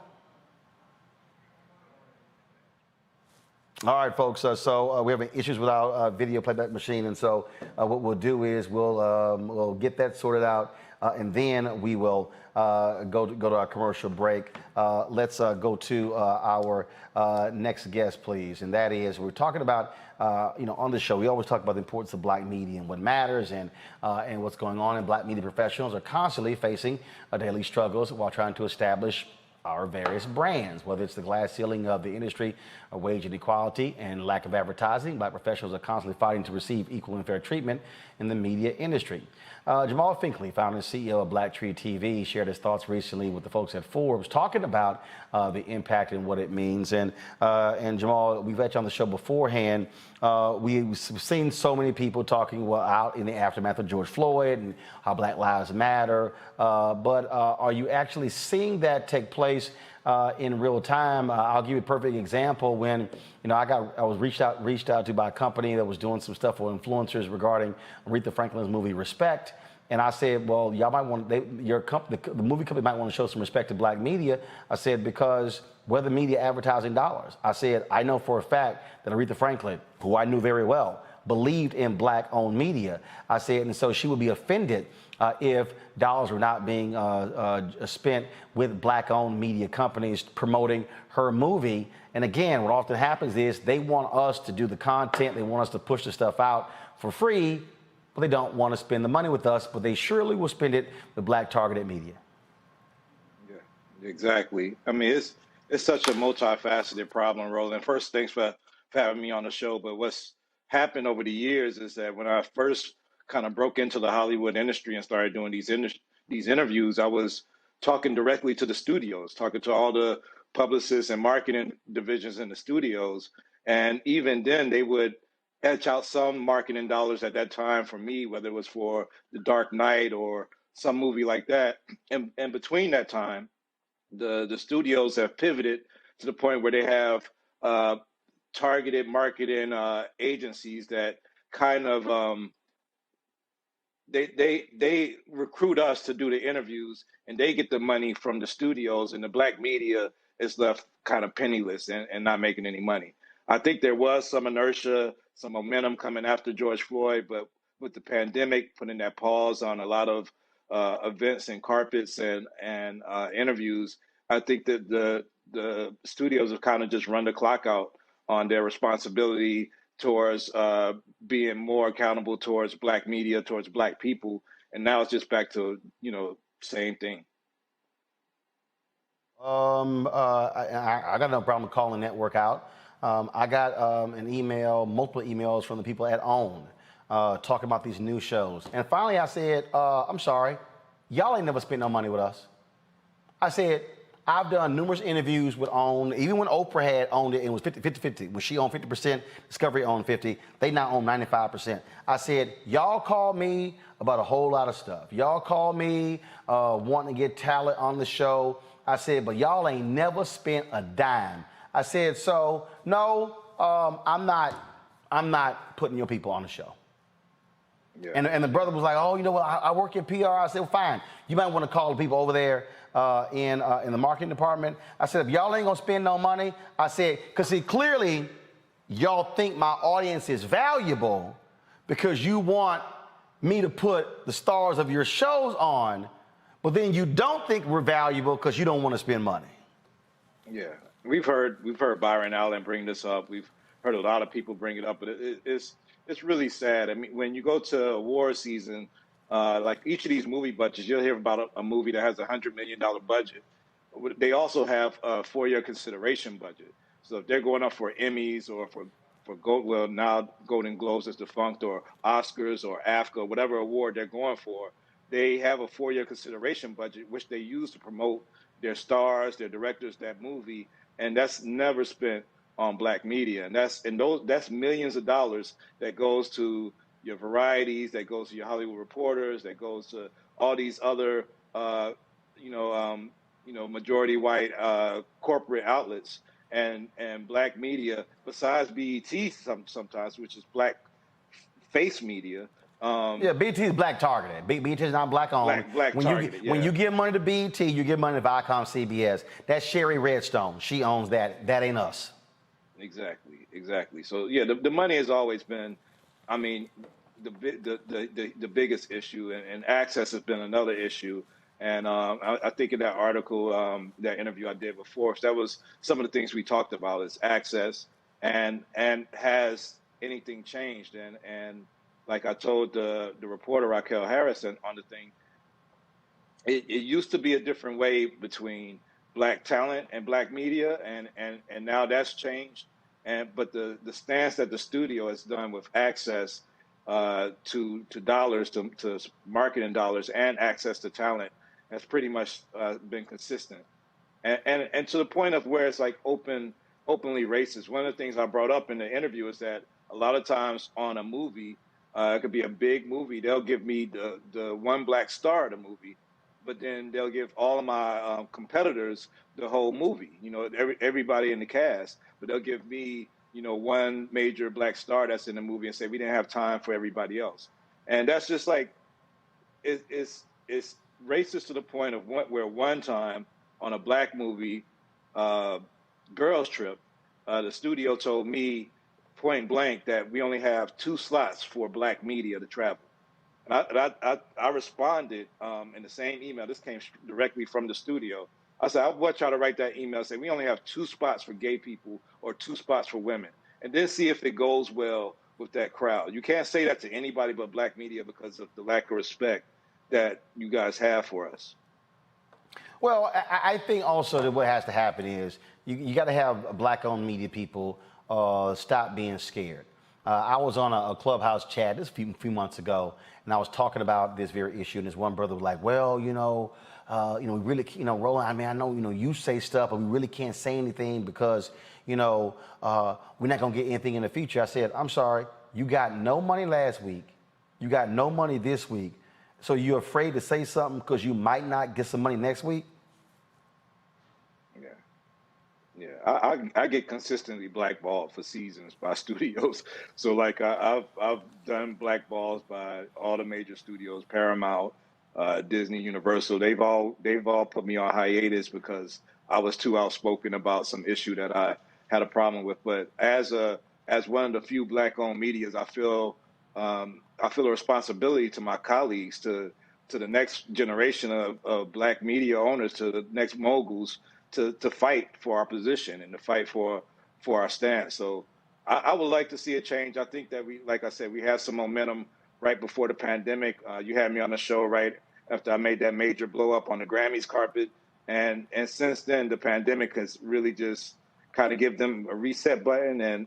Speaker 1: All right, folks. So we're having issues with our video playback machine, and so what we'll do is we'll get that sorted out, and then we will go to our commercial break. Let's go to our next guest, please, and that is we're talking about on the show we always talk about the importance of black media and what matters, and what's going on. And black media professionals are constantly facing daily struggles while trying to establish our various brands, whether it's the glass ceiling of the industry, or wage inequality, and lack of advertising. Black professionals are constantly fighting to receive equal and fair treatment in the media industry. Jamal Finkley, founder and CEO of Black Tree TV, shared his thoughts recently with the folks at Forbes, talking about the impact and what it means. And Jamal, we've had you on the show beforehand. We've seen so many people talking out in the aftermath of George Floyd and how Black Lives Matter. But are you actually seeing that take place in real time? I'll give you a perfect example. When I was reached out to by a company that was doing some stuff for influencers regarding Aretha Franklin's movie Respect, and I said, well, y'all might want the movie company might want to show some respect to black media. I said, because we're the media advertising dollars. I said, I know for a fact that Aretha Franklin, who I knew very well, believed in black-owned media. I said, and so she would be offended if dollars were not being spent with black-owned media companies promoting her movie. And again, what often happens is they want us to do the content, they want us to push the stuff out for free, but they don't want to spend the money with us, but they surely will spend it with black targeted media.
Speaker 17: Yeah, exactly. I mean, it's such a multifaceted problem, Roland. First, thanks for having me on the show. But what's happened over the years is that when I first kind of broke into the Hollywood industry and started doing these interviews, I was talking directly to the studios, talking to all the publicists and marketing divisions in the studios. And even then, they would etch out some marketing dollars at that time for me, whether it was for The Dark Knight or some movie like that. And between that time, the studios have pivoted to the point where they have targeted marketing agencies that kind of they recruit us to do the interviews, and they get the money from the studios, and the black media is left kind of penniless and not making any money. I think there was some inertia, some momentum coming after George Floyd, but with the pandemic putting that pause on a lot of events and carpets and interviews, I think that the studios have kind of just run the clock out on their responsibility towards being more accountable towards black media, towards black people. And now it's just back to, same thing.
Speaker 1: I got no problem calling network out. I got multiple emails from the people at OWN talking about these new shows. And finally I said, I'm sorry, y'all ain't never spent no money with us. I said, I've done numerous interviews with OWN, even when Oprah had owned it, it was 50-50. When she owned 50%, Discovery owned 50. They now own 95%. I said, y'all call me about a whole lot of stuff. Y'all call me wanting to get talent on the show. I said, but y'all ain't never spent a dime. I said, so no, I'm not putting your people on the show. Yeah. And the brother was like, oh, you know what? I work in PR. I said, well, fine. You might want to call the people over there in the marketing department. I said, if y'all ain't gonna spend no money, I said, because see, clearly y'all think my audience is valuable because you want me to put the stars of your shows on, but then you don't think we're valuable because you don't want to spend money.
Speaker 17: Yeah, we've heard Byron Allen bring this up. We've heard a lot of people bring it up, but it's really sad. I mean, when you go to award season, like each of these movie budgets, you'll hear about a movie that has $100 million budget. They also have a 4-year consideration budget. So if they're going up for Emmys or for well, now Golden Globes is defunct, or Oscars or AFCA, whatever award they're going for, they have a 4-year consideration budget, which they use to promote their stars, their directors, that movie, and that's never spent on black media. And that's millions of dollars that goes to your varieties, that goes to your Hollywood Reporters, that goes to all these other, majority white corporate outlets, and black media, besides BET sometimes, which is black face media.
Speaker 1: Yeah, BET is black targeted. BET is not black owned.
Speaker 17: Black targeted,
Speaker 1: when you give money to BET, you give money to Viacom, CBS. That's Sherry Redstone. She owns that. That ain't us.
Speaker 17: Exactly. So yeah, the money has always been, I mean, the biggest issue, and access has been another issue. And I think in that article, that interview I did before, that was some of the things we talked about is access, and has anything changed? And like I told the reporter Raquel Harrison on the thing, it used to be a different way between black talent and black media, and now that's changed. But the stance that the studio has done with access to dollars, to marketing dollars, and access to talent has pretty much been consistent, and to the point of where it's like openly racist. One of the things I brought up in the interview is that a lot of times on a movie, it could be a big movie, they'll give me the one black star of the movie, but then they'll give all of my competitors the whole movie, everybody in the cast, but they'll give me, one major black star that's in the movie and say we didn't have time for everybody else. And that's just like, it's racist to the point of where one time on a black movie, Girls Trip, the studio told me point blank that we only have 2 slots for black media to travel. And I responded in the same email. This came directly from the studio. I said, I want y'all to write that email and say we only have 2 spots for gay people or 2 spots for women, and then see if it goes well with that crowd. You can't say that to anybody but black media because of the lack of respect that you guys have for us.
Speaker 1: Well, I think also that what has to happen is you got to have black-owned media people stop being scared. I was on a Clubhouse chat this few months ago, and I was talking about this very issue, and this one brother was like, well, we really, Roland, I mean, I know, you say stuff, but we really can't say anything because, we're not going to get anything in the future. I said, I'm sorry, you got no money last week. You got no money this week. So you're afraid to say something because you might not get some money next week?
Speaker 17: Yeah, I get consistently blackballed for seasons by studios. So like I've done blackballs by all the major studios, Paramount, Disney, Universal. They've all put me on hiatus because I was too outspoken about some issue that I had a problem with. But as one of the few black-owned medias, I feel a responsibility to my colleagues, to the next generation of black media owners, to the next moguls, to fight for our position and to fight for our stance. So I would like to see a change. I think that like I said, we had some momentum right before the pandemic. You had me on the show right after I made that major blow up on the Grammys carpet. And since then, the pandemic has really just kind of give them a reset button. And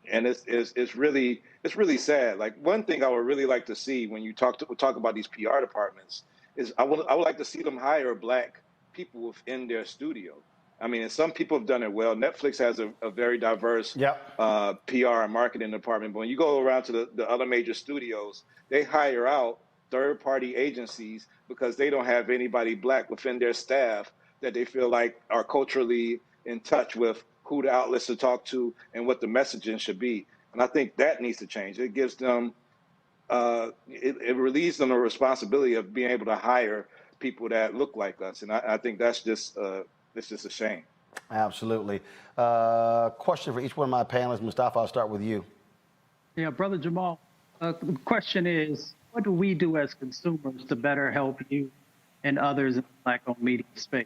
Speaker 17: it's really sad. Like, one thing I would really like to see when you talk about these PR departments is I would like to see them hire black people within their studio. I mean, and some people have done it well. Netflix has a very diverse PR and marketing department. But when you go around to the other major studios, they hire out third-party agencies because they don't have anybody black within their staff that they feel like are culturally in touch with who the outlets to talk to and what the messaging should be. And I think that needs to change. It gives them, it relieves them the responsibility of being able to hire people that look like us. And I think that's just a shame.
Speaker 1: Absolutely. Question for each one of my panelists. Mustafa, I'll start with you.
Speaker 18: Yeah, Brother Jamal, the question is, what do we do as consumers to better help you and others in the black-owned media space?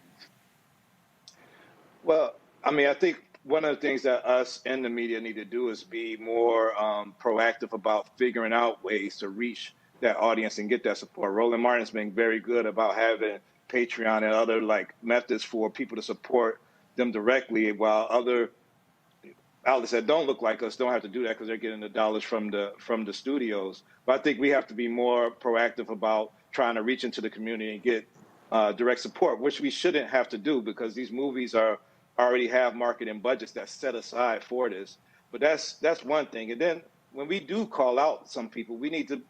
Speaker 17: Well, I mean, I think one of the things that us in the media need to do is be more proactive about figuring out ways to reach that audience and get that support. Roland Martin's been very good about having Patreon and other like methods for people to support them directly, while other outlets that don't look like us don't have to do that because they're getting the dollars from the studios. But I think we have to be more proactive about trying to reach into the community and get direct support, which we shouldn't have to do because these movies already have marketing budgets that's set aside for this. But that's one thing. And then when we do call out some people, we need to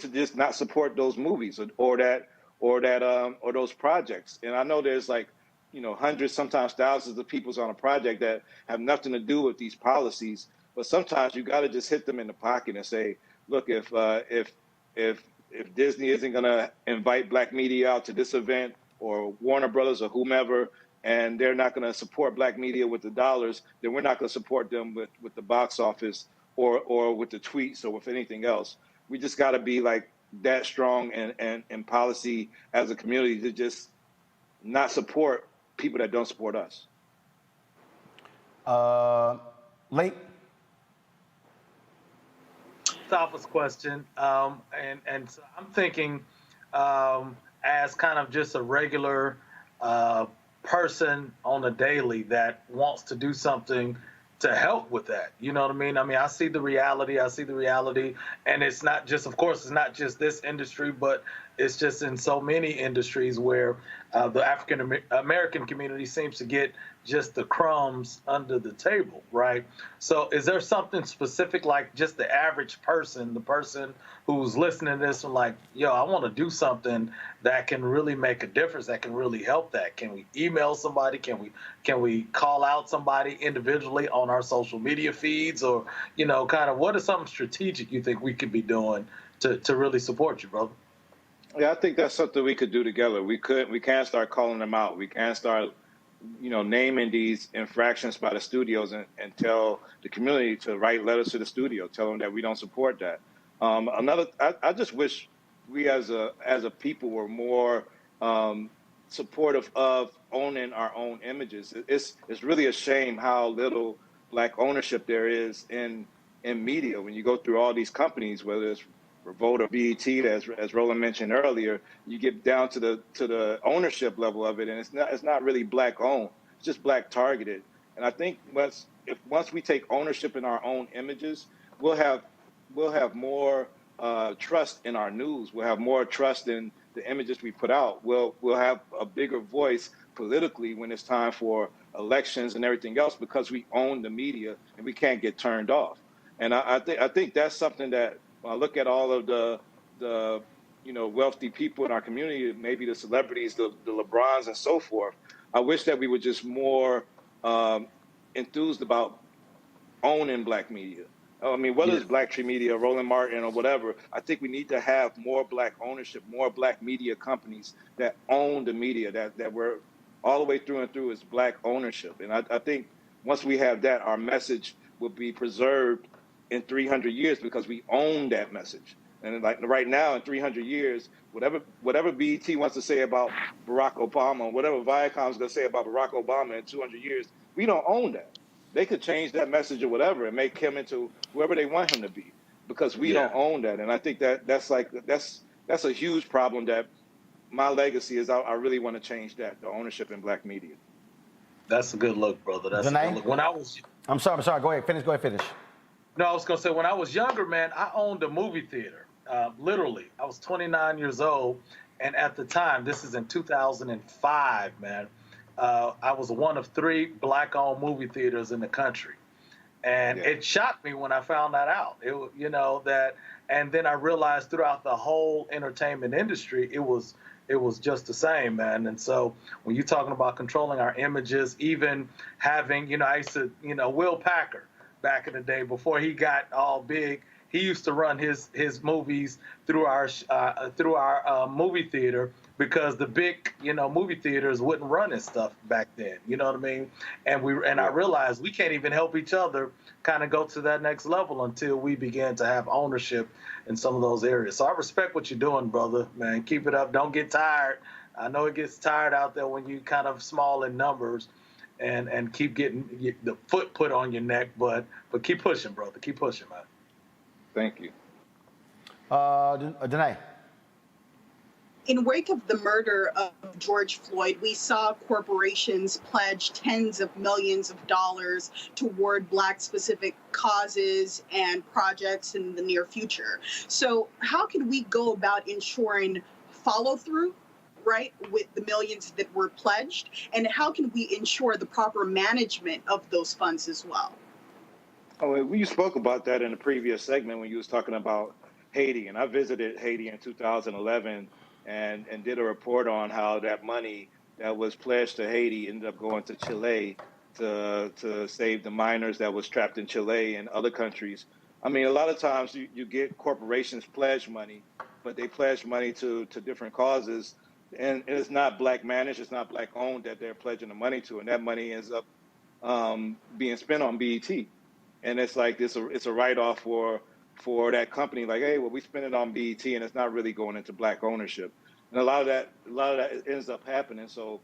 Speaker 17: just not support those movies or those projects. And I know there's like, hundreds, sometimes thousands of people on a project that have nothing to do with these policies. But sometimes you got to just hit them in the pocket and say, look, if Disney isn't going to invite Black media out to this event, or Warner Brothers or whomever, and they're not going to support Black media with the dollars, then we're not going to support them with the box office or with the tweets or with anything else. We just got to be like that strong and policy as a community to just not support people that don't support us.
Speaker 1: Late.
Speaker 16: Toughest question, and so I'm thinking as kind of just a regular person on a daily that wants to do something to help with that. You know what I mean? I mean, I see the reality, and it's not just, of course, it's not just this industry, but it's just in so many industries where the African American community seems to get just the crumbs under the table, right? So is there something specific, like just the average person, the person who's listening to this and like, yo, I want to do something that can really make a difference, that can really help that? Can we email somebody? Can we call out somebody individually on our social media feeds? Or, kind of what is something strategic you think we could be doing to really support you, brother?
Speaker 17: Yeah, I think that's something we could do together. We can start calling them out. We can start, naming these infractions by the studios and tell the community to write letters to the studio, tell them that we don't support that. I just wish we as a people were more supportive of owning our own images. It's really a shame how little Black ownership there is in media. When you go through all these companies, whether it's Revolt or BET, as Roland mentioned earlier, you get down to the ownership level of it, and it's not really Black owned. It's just Black targeted. And I think once we take ownership in our own images, we'll have more trust in our news. We'll have more trust in the images we put out. We'll have a bigger voice politically when it's time for elections and everything else, because we own the media and we can't get turned off. And I think that's something that, when I look at all of the wealthy people in our community, maybe the celebrities, the LeBrons and so forth, I wish that we were just more enthused about owning Black media. I mean, whether it's Black Tree Media, Roland Martin, or whatever, I think we need to have more Black ownership, more Black media companies that own the media, that we're all the way through and through is Black ownership. And I think once we have that, our message will be preserved in 300 years because we own that message. And like right now, in 300 years, whatever BET wants to say about Barack Obama, whatever Viacom's going to say about Barack Obama in 200 years, we don't own that. They could change that message or whatever and make him into whoever they want him to be, because we don't own that. And I think that's a huge problem. That my legacy is I really want to change that, the ownership in Black media.
Speaker 16: That's a good look, brother. That's a good look. When I was,
Speaker 1: I'm sorry. Go ahead. Finish.
Speaker 16: No, I was going to say, when I was younger, man, I owned a movie theater. Literally, I was 29 years old. And at the time, this is in 2005, man, I was one of 3 Black-owned movie theaters in the country. And it shocked me when I found that out. And then I realized throughout the whole entertainment industry, it was just the same, man. And so when you're talking about controlling our images, even having, I used to, Will Packer, back in the day before he got all big, he used to run his movies through our movie theater, because the big movie theaters wouldn't run his stuff back then. You know what I mean? And I realized we can't even help each other kind of go to that next level until we begin to have ownership in some of those areas. So I respect what you're doing, brother. Man, keep it up. Don't get tired. I know it gets tired out there when you kind of small in numbers. And keep getting the foot put on your neck, but keep pushing, brother. Keep pushing, man.
Speaker 17: Thank you.
Speaker 1: Danae.
Speaker 3: In wake of the murder of George Floyd, we saw corporations pledge tens of millions of dollars toward Black-specific causes and projects in the near future. So how can we go about ensuring follow-through, right, with the millions that were pledged? And how can we ensure the proper management of those funds as well?
Speaker 17: Oh, we spoke about that in the previous segment when you was talking about Haiti, and I visited Haiti in 2011 and did a report on how that money that was pledged to Haiti ended up going to Chile to save the miners that was trapped in Chile and other countries. I mean, a lot of times you get corporations pledge money, but they pledge money to different causes, and it's not Black managed, it's not Black owned that they're pledging the money to, and that money ends up being spent on BET. And it's like it's a write-off for that company. Like, hey, well, we spend it on BET, and it's not really going into Black ownership. And a lot of that ends up happening. So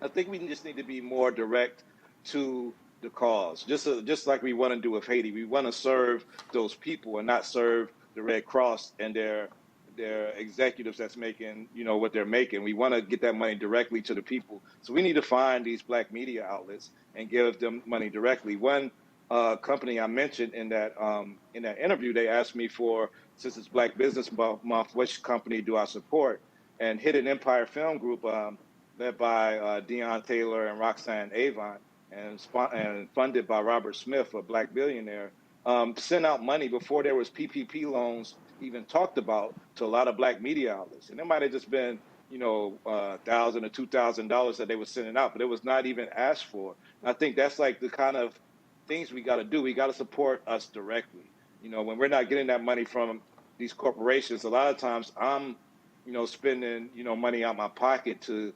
Speaker 17: I think we just need to be more direct to the cause, just like we want to do with Haiti. We want to serve those people and not serve the Red Cross and their executives that's making, what they're making. We want to get that money directly to the people. So we need to find these Black media outlets and give them money directly. One company I mentioned in that interview, they asked me since it's Black Business Month, which company do I support? And Hidden Empire Film Group, led by Deion Taylor and Roxanne Avon, and funded by Robert Smith, a Black billionaire, sent out money before there was PPP loans even talked about to a lot of Black media outlets. And it might have just been, $1,000 or $2,000 that they were sending out, but it was not even asked for. And I think that's like the kind of things we got to do. We got to support us directly. When we're not getting that money from these corporations, a lot of times I'm, spending, money out my pocket to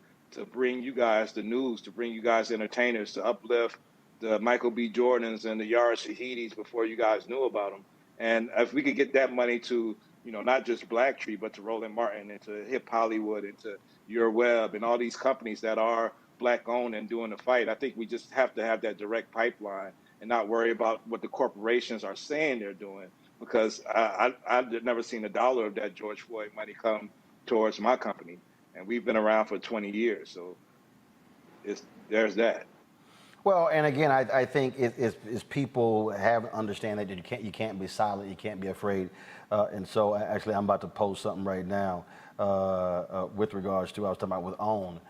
Speaker 17: bring you guys the news, to bring you guys entertainers, to uplift the Michael B. Jordans and the Yara Shahidis before you guys knew about them. And if we could get that money to, not just Blacktree, but to Roland Martin and to Hip Hollywood and to Your Web and all these companies that are Black owned and doing the fight, I think we just have to have that direct pipeline and not worry about what the corporations are saying they're doing, because I've never seen a dollar of that George Floyd money come towards my company, and we've been around for 20 years, so there's that.
Speaker 1: Well, and again, I think it's people have understand that you can't be silent, you can't be afraid, and so actually I'm about to post something right now with regards to I was talking about with OWN.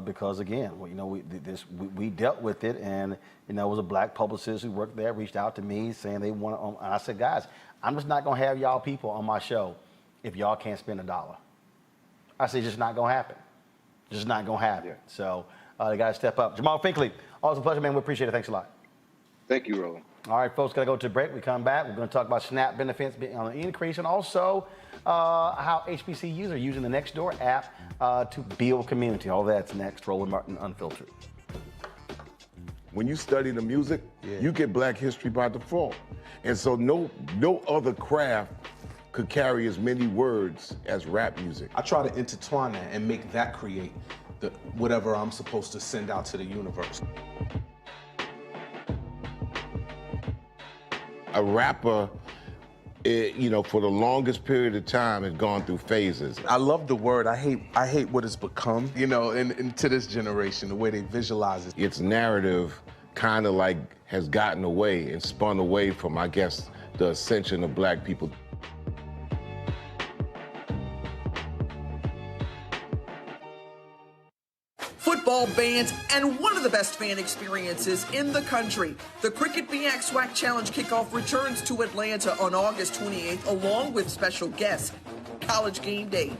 Speaker 1: Because again, we dealt with it, and it was a Black publicist who worked there, reached out to me saying they want to. And I said, guys, I'm just not gonna have y'all people on my show if y'all can't spend $1. I said, just not gonna happen. Just not gonna happen. Yeah. So they gotta step up. Jamal Finkley, always a pleasure, man. We appreciate it. Thanks a lot.
Speaker 17: Thank you, Roland.
Speaker 1: All right, folks, gotta go to a break. We come back. We're gonna talk about SNAP benefits being on the increase, and also how HBCUs are using the Nextdoor app to build community. All that's next. Roland Martin Unfiltered.
Speaker 11: When you study the music, you get Black history by default. And so no other craft could carry as many words as rap music.
Speaker 12: I try to intertwine that and make that create whatever I'm supposed to send out to the universe.
Speaker 11: A rapper, for the longest period of time, has gone through phases.
Speaker 12: I love the word. I hate what it's become, and to this generation, the way they visualize it.
Speaker 11: Its narrative kind of like has gotten away and spun away from, I guess, the ascension of Black people.
Speaker 10: Football bands, and one of the best fan experiences in the country. The Cricket BX SWAC Challenge kickoff returns to Atlanta on August 28th, along with special guests, College Game Day.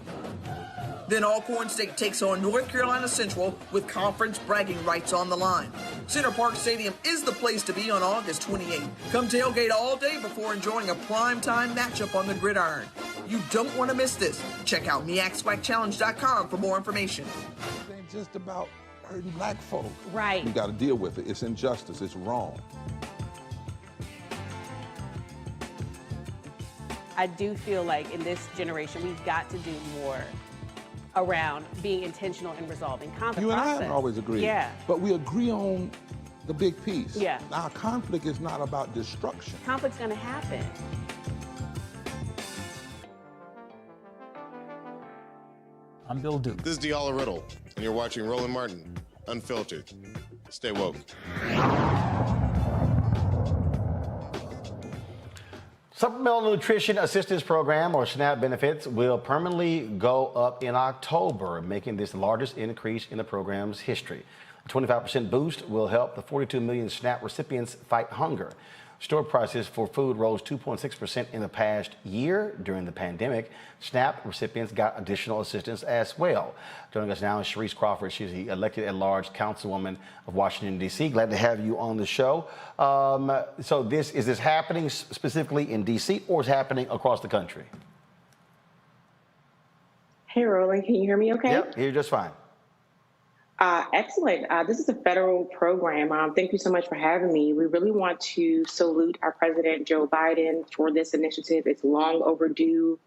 Speaker 10: Then Alcorn State takes on North Carolina Central with conference bragging rights on the line. Center Park Stadium is the place to be on August 28th. Come tailgate all day before enjoying a primetime matchup on the gridiron. You don't want to miss this. Check out MEACSWACChallenge.com for more information.
Speaker 19: It ain't just about hurting Black folk.
Speaker 14: Right.
Speaker 19: We got to deal with it. It's injustice. It's wrong.
Speaker 14: I do feel like in this generation, we've got to do more around being intentional in resolving conflict.
Speaker 19: You and I haven't always agreed.
Speaker 14: Yeah.
Speaker 19: But we agree on the big piece.
Speaker 14: Yeah.
Speaker 19: Now, conflict is not about destruction.
Speaker 14: Conflict's going to happen.
Speaker 20: I'm Bill Duke.
Speaker 21: This is Diala Riddle, and you're watching Roland Martin, Unfiltered. Stay woke.
Speaker 1: Supplemental Nutrition Assistance Program, or SNAP benefits, will permanently go up in October, making this the largest increase in the program's history. A 25% boost will help the 42 million SNAP recipients fight hunger. Store prices for food rose 2.6% in the past year during the pandemic. SNAP recipients got additional assistance as well. Joining us now is Sharice Crawford. She's the elected at large councilwoman of Washington, D.C. Glad to have you on the show. So is this happening specifically in D.C. or is it happening across the country?
Speaker 22: Hey, Roland, can you hear me okay?
Speaker 1: Yep, hear you just fine.
Speaker 22: Excellent. This is a federal program. Thank you so much for having me. We really want to salute our President, Joe Biden, for this initiative. It's long overdue.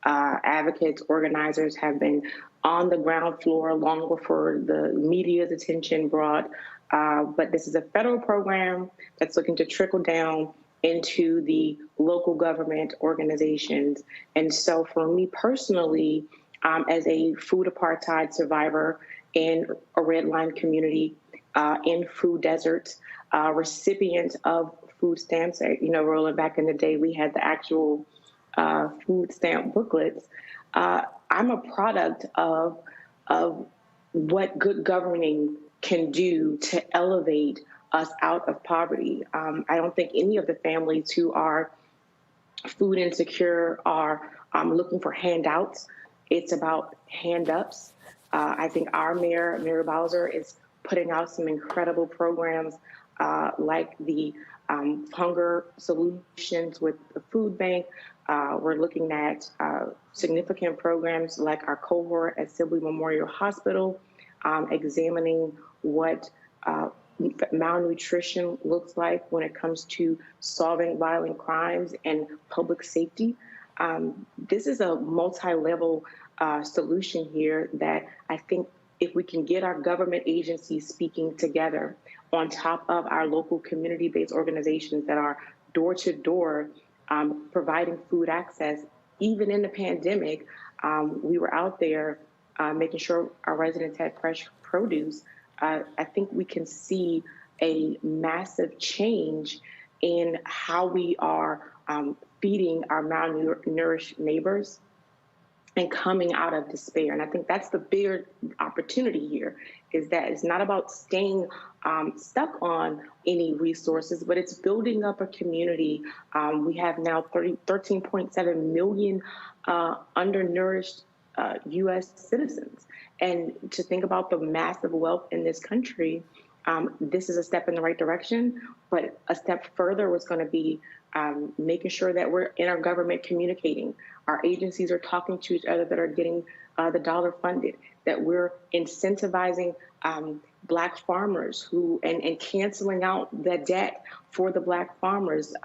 Speaker 22: Advocates, organizers have been on the ground floor long before the media's attention brought. But this is a federal program that's looking to trickle down into the local government organizations. And so for me personally, as a food apartheid survivor, in a red line community, in food deserts, recipient of food stamps. You know, Roland, back in the day, we had the actual food stamp booklets. I'm a product of what good governing can do to elevate us out of poverty. I don't think any of the families who are food insecure are looking for handouts. It's about hand-ups. I think our mayor, Mayor Bowser, is putting out some incredible programs like the hunger solutions with the food bank. We're looking at significant programs like our cohort at Sibley Memorial Hospital, examining what malnutrition looks like when it comes to solving violent crimes and public safety. This is a multi-level solution here that I think if we can get our government agencies speaking together on top of our local community-based organizations that are door-to-door providing food access, even in the pandemic, we were out there making sure our residents had fresh produce. I think we can see a massive change in how we are feeding our malnourished neighbors and coming out of despair. And I think that's the bigger opportunity here, is that it's not about staying stuck on any resources, but it's building up a community. We have now 13.7 million undernourished U.S. citizens. And to think about the massive wealth in this country, this is a step in the right direction, but a step further was going to be making sure that we're in our government communicating. Our agencies are talking to each other that are getting the dollar funded, that we're incentivizing Black farmers who and canceling out the debt for the Black farmers.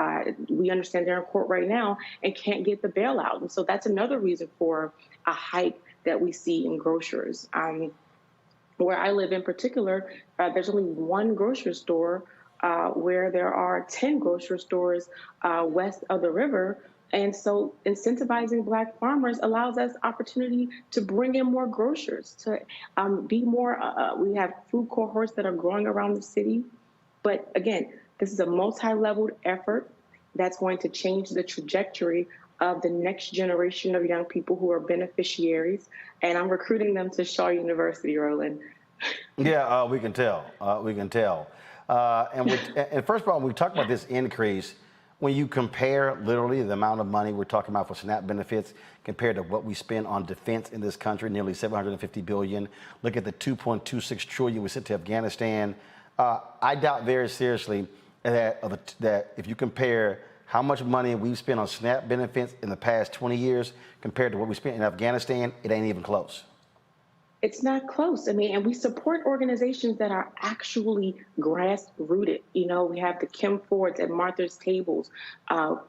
Speaker 22: We understand they're in court right now and can't get the bailout. And so that's another reason for a hike that we see in grocers. Where I live in particular, there's only one grocery store where there are 10 grocery stores west of the river. And so incentivizing Black farmers allows us opportunity to bring in more grocers, to be more, we have food cohorts that are growing around the city. But again, this is a multi-leveled effort that's going to change the trajectory of the next generation of young people who are beneficiaries. And I'm recruiting them to Shaw University, Roland.
Speaker 1: Yeah, we can tell. We can tell. And first of all, when we talk about this increase, when you compare literally the amount of money we're talking about for SNAP benefits compared to what we spend on defense in this country, nearly $750 billion. Look at the $2.26 trillion we sent to Afghanistan. I doubt very seriously that if you compare how much money we've spent on SNAP benefits in the past 20 years compared to what we spent in Afghanistan, it ain't even close.
Speaker 22: It's not close. I mean, and we support organizations that are actually grassrooted. You know, we have the Kim Fords at Martha's Tables,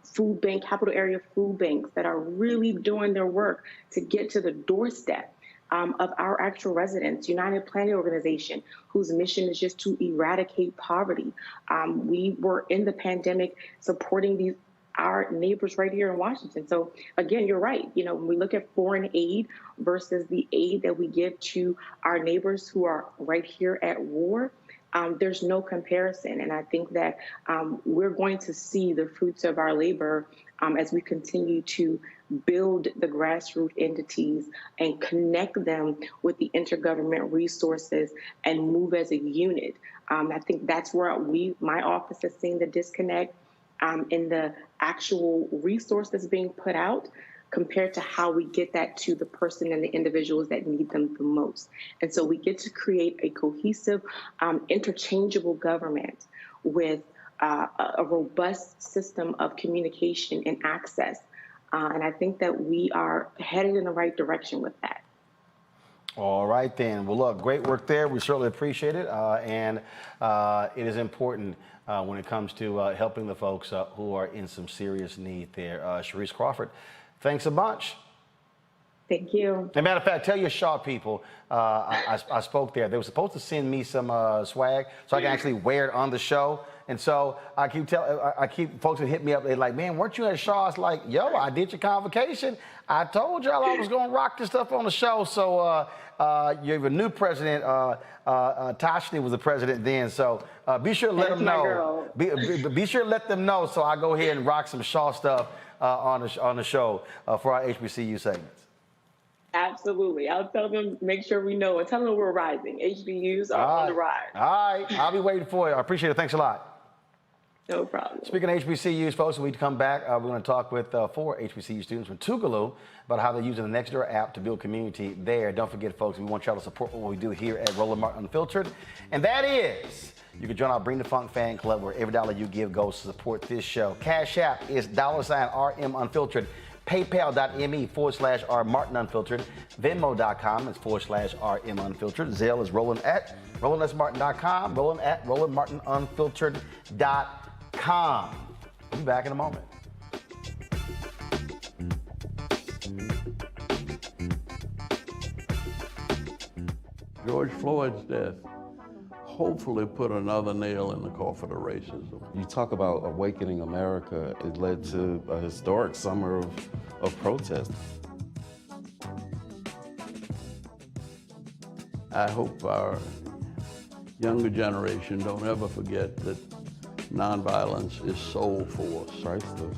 Speaker 22: food bank, capital area food banks that are really doing their work to get to the doorstep of our actual residents. United Planet Organization, whose mission is just to eradicate poverty. We were in the pandemic supporting these our neighbors right here in Washington. So again, you're right. You know, when we look at foreign aid versus the aid that we give to our neighbors who are right here at war, there's no comparison. And I think that we're going to see the fruits of our labor as we continue to build the grassroots entities and connect them with the intergovernment resources and move as a unit. I think that's where my office has seen the disconnect in the actual resources being put out compared to how we get that to the person and the individuals that need them the most. And so we get to create a cohesive, interchangeable government with a robust system of communication and access. And I think that we are headed in the right direction with that.
Speaker 1: All right, then. Well, look, great work there. We certainly appreciate it. And it is important when it comes to helping the folks who are in some serious need there. Sharice Crawford, thanks a bunch.
Speaker 22: Thank you.
Speaker 1: As a matter of fact, tell your Shaw people, I spoke there. They were supposed to send me some swag so I can actually wear it on the show. And so I keep folks that hit me up. They're like, man, weren't you at Shaw? It's like, yo, I did your convocation. I told y'all I was going to rock this stuff on the show. So you have a new president. Tashni was the president then. So be sure to let them know. Be sure to let them know so I go ahead and rock some Shaw stuff on the show for our HBCU segments.
Speaker 22: Absolutely. I'll tell them, make sure we know, and tell them we're rising. HBUs are on the rise.
Speaker 1: All right. I'll be waiting for you. I appreciate it. Thanks a lot.
Speaker 22: No problem.
Speaker 1: Speaking of HBCUs, folks, when we come back, we're going to talk with 4 HBCU students from Tougaloo about how they're using the Nextdoor app to build community there. Don't forget, folks, we want y'all to support what we do here at Roland Martin Unfiltered. And that is, you can join our Bring the Funk fan club where every dollar you give goes to support this show. Cash App is $RM Unfiltered. PayPal.me/R Martin Unfiltered. Venmo.com is /RM Unfiltered. Zelle is Roland at RolandSMartin.com. Roland at RolandMartinUnfiltered.com. We'll be back in a moment.
Speaker 2: George Floyd's death hopefully put another nail in the coffin of racism.
Speaker 20: You talk about awakening America. It led to a historic summer of protest.
Speaker 2: I hope our younger generation don't ever forget that nonviolence is soul force.
Speaker 20: Priceless.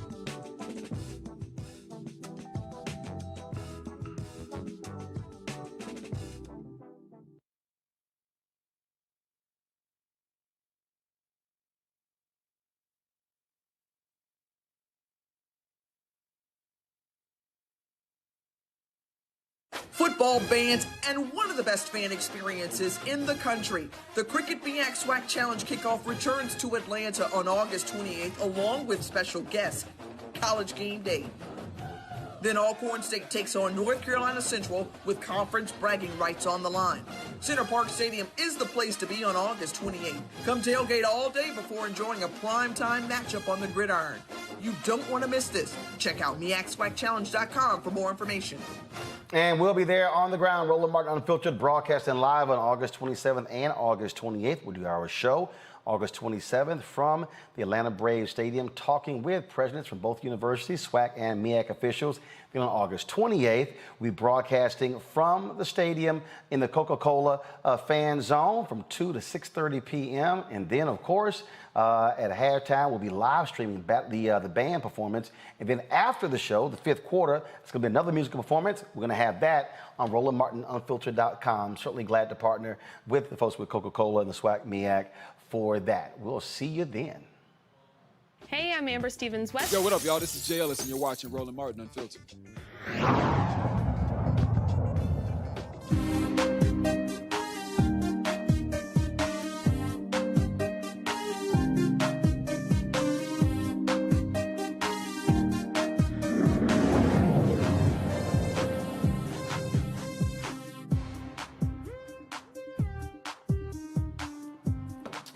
Speaker 10: Football bans, and one of the best fan experiences in the country. The Cricket BX SWAC Challenge kickoff returns to Atlanta on August 28th, along with special guest, College Game Day. Then Alcorn State takes on North Carolina Central with conference bragging rights on the line. Center Park Stadium is the place to be on August 28th. Come tailgate all day before enjoying a primetime matchup on the gridiron. You don't want to miss this. Check out MEACSWACChallenge.com for more information.
Speaker 1: And we'll be there on the ground, Roland Martin Unfiltered, broadcasting live on August 27th and August 28th. We'll do our show August 27th from the Atlanta Braves Stadium, talking with presidents from both universities, SWAC and MEAC officials. Then on August 28th, we'll be broadcasting from the stadium in the Coca-Cola fan zone from 2 to 6:30 p.m. And then, of course, at halftime, we'll be live streaming the band performance. And then after the show, the fifth quarter, it's going to be another musical performance. We're going to have that on RolandMartinUnfiltered.com. Certainly glad to partner with the folks with Coca-Cola and the SWAC MEAC for that. We'll see you then.
Speaker 23: Hey, I'm Amber Stevens-West.
Speaker 24: Yo, what up, y'all? This is Jay Ellis, and you're watching Roland Martin Unfiltered.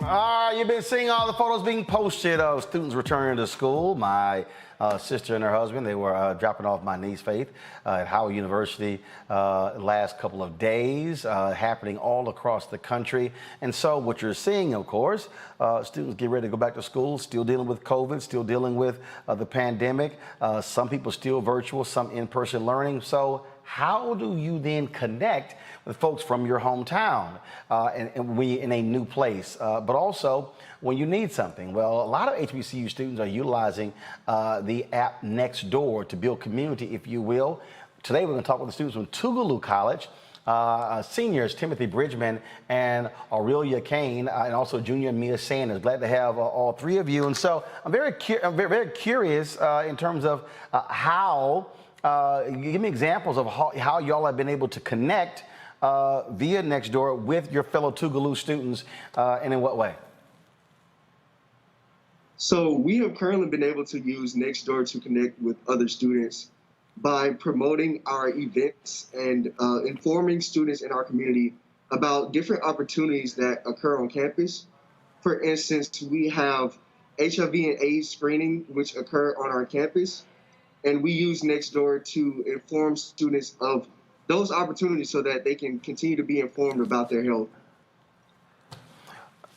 Speaker 1: You've been seeing all the photos being posted of students returning to school. My sister and her husband, they were dropping off my niece Faith at Howard University last couple of days, happening all across the country. And so what you're seeing, of course, students get ready to go back to school, still dealing with COVID, still dealing with the pandemic. Some people still virtual, some in-person learning. So how do you then connect with folks from your hometown and we in a new place, but also when you need something? Well, a lot of HBCU students are utilizing the app Nextdoor to build community, if you will. Today, we're going to talk with the students from Tougaloo College, seniors Timothy Bridgman and Aurelia Kane, and also junior Mia Sanders. Glad to have all three of you. And so I'm very curious in terms of how, give me examples of how y'all have been able to connect via Nextdoor with your fellow Tougaloo students, and in what way?
Speaker 5: So we have currently been able to use Nextdoor to connect with other students by promoting our events and informing students in our community about different opportunities that occur on campus. For instance, we have HIV and AIDS screening, which occur on our campus, and we use Nextdoor to inform students of those opportunities so that they can continue to be informed about their health.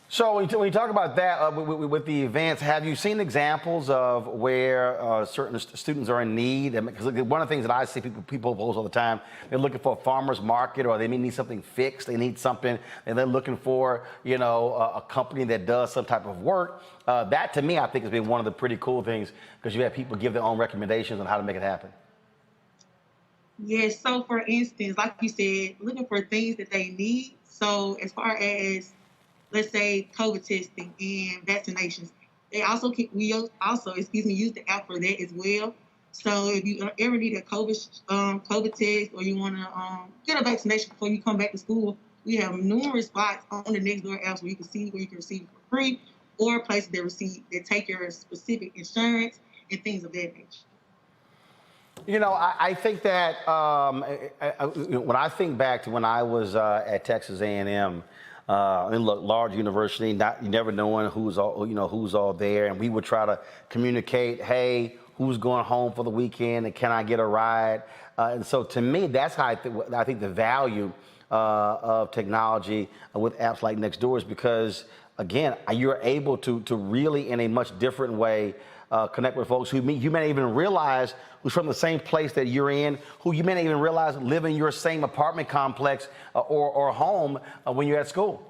Speaker 1: So when you talk about that with the events, have you seen examples of where certain students are in need? Because one of the things that I see people post all the time, they're looking for a farmer's market, or they may need something fixed. They need something, and they're looking for, you know, a company that does some type of work. That to me, I think has been one of the pretty cool things, because you have people give their own recommendations on how to make it happen.
Speaker 6: Yes, so for instance, like you said, looking for things that they need. So as far as, let's say, COVID testing and vaccinations, we also use the app for that as well. So if you ever need a COVID test, or you want to get a vaccination before you come back to school, we have numerous spots on the Nextdoor apps where you can receive it for free, or places that take your specific insurance and things of that nature.
Speaker 1: You know, I think that when I think back to when I was at Texas A&M, look, large university, you never knowing who's all there, and we would try to communicate, hey, who's going home for the weekend, and can I get a ride? And so to me, that's how I think the value of technology with apps like Nextdoor is, because again, you're able to really, in a much different way, connect with folks who you may not even realize who's from the same place that you're in, who you may not even realize live in your same apartment complex or home when you're at school.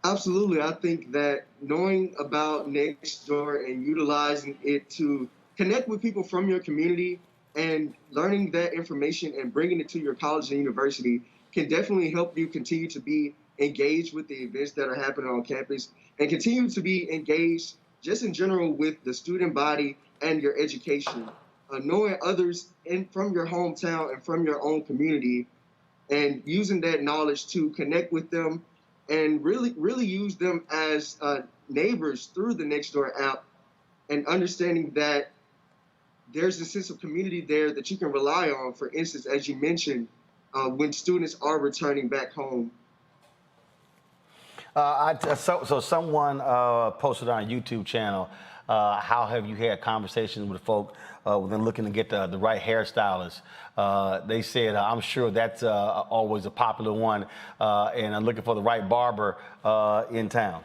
Speaker 5: Absolutely. I think that knowing about Nextdoor and utilizing it to connect with people from your community and learning that information and bringing it to your college and university can definitely help you continue to be engaged with the events that are happening on campus, and continue to be engaged just in general with the student body and your education. Knowing others from your hometown and from your own community, and using that knowledge to connect with them and really use them as neighbors through the Nextdoor app, and understanding that there's a sense of community there that you can rely on. For instance, as you mentioned, when students are returning back home.
Speaker 1: So someone posted on a YouTube channel, how have you had conversations with folk when they're looking to get the right hairstylist? They said, I'm sure that's always a popular one, and I'm looking for the right barber in town.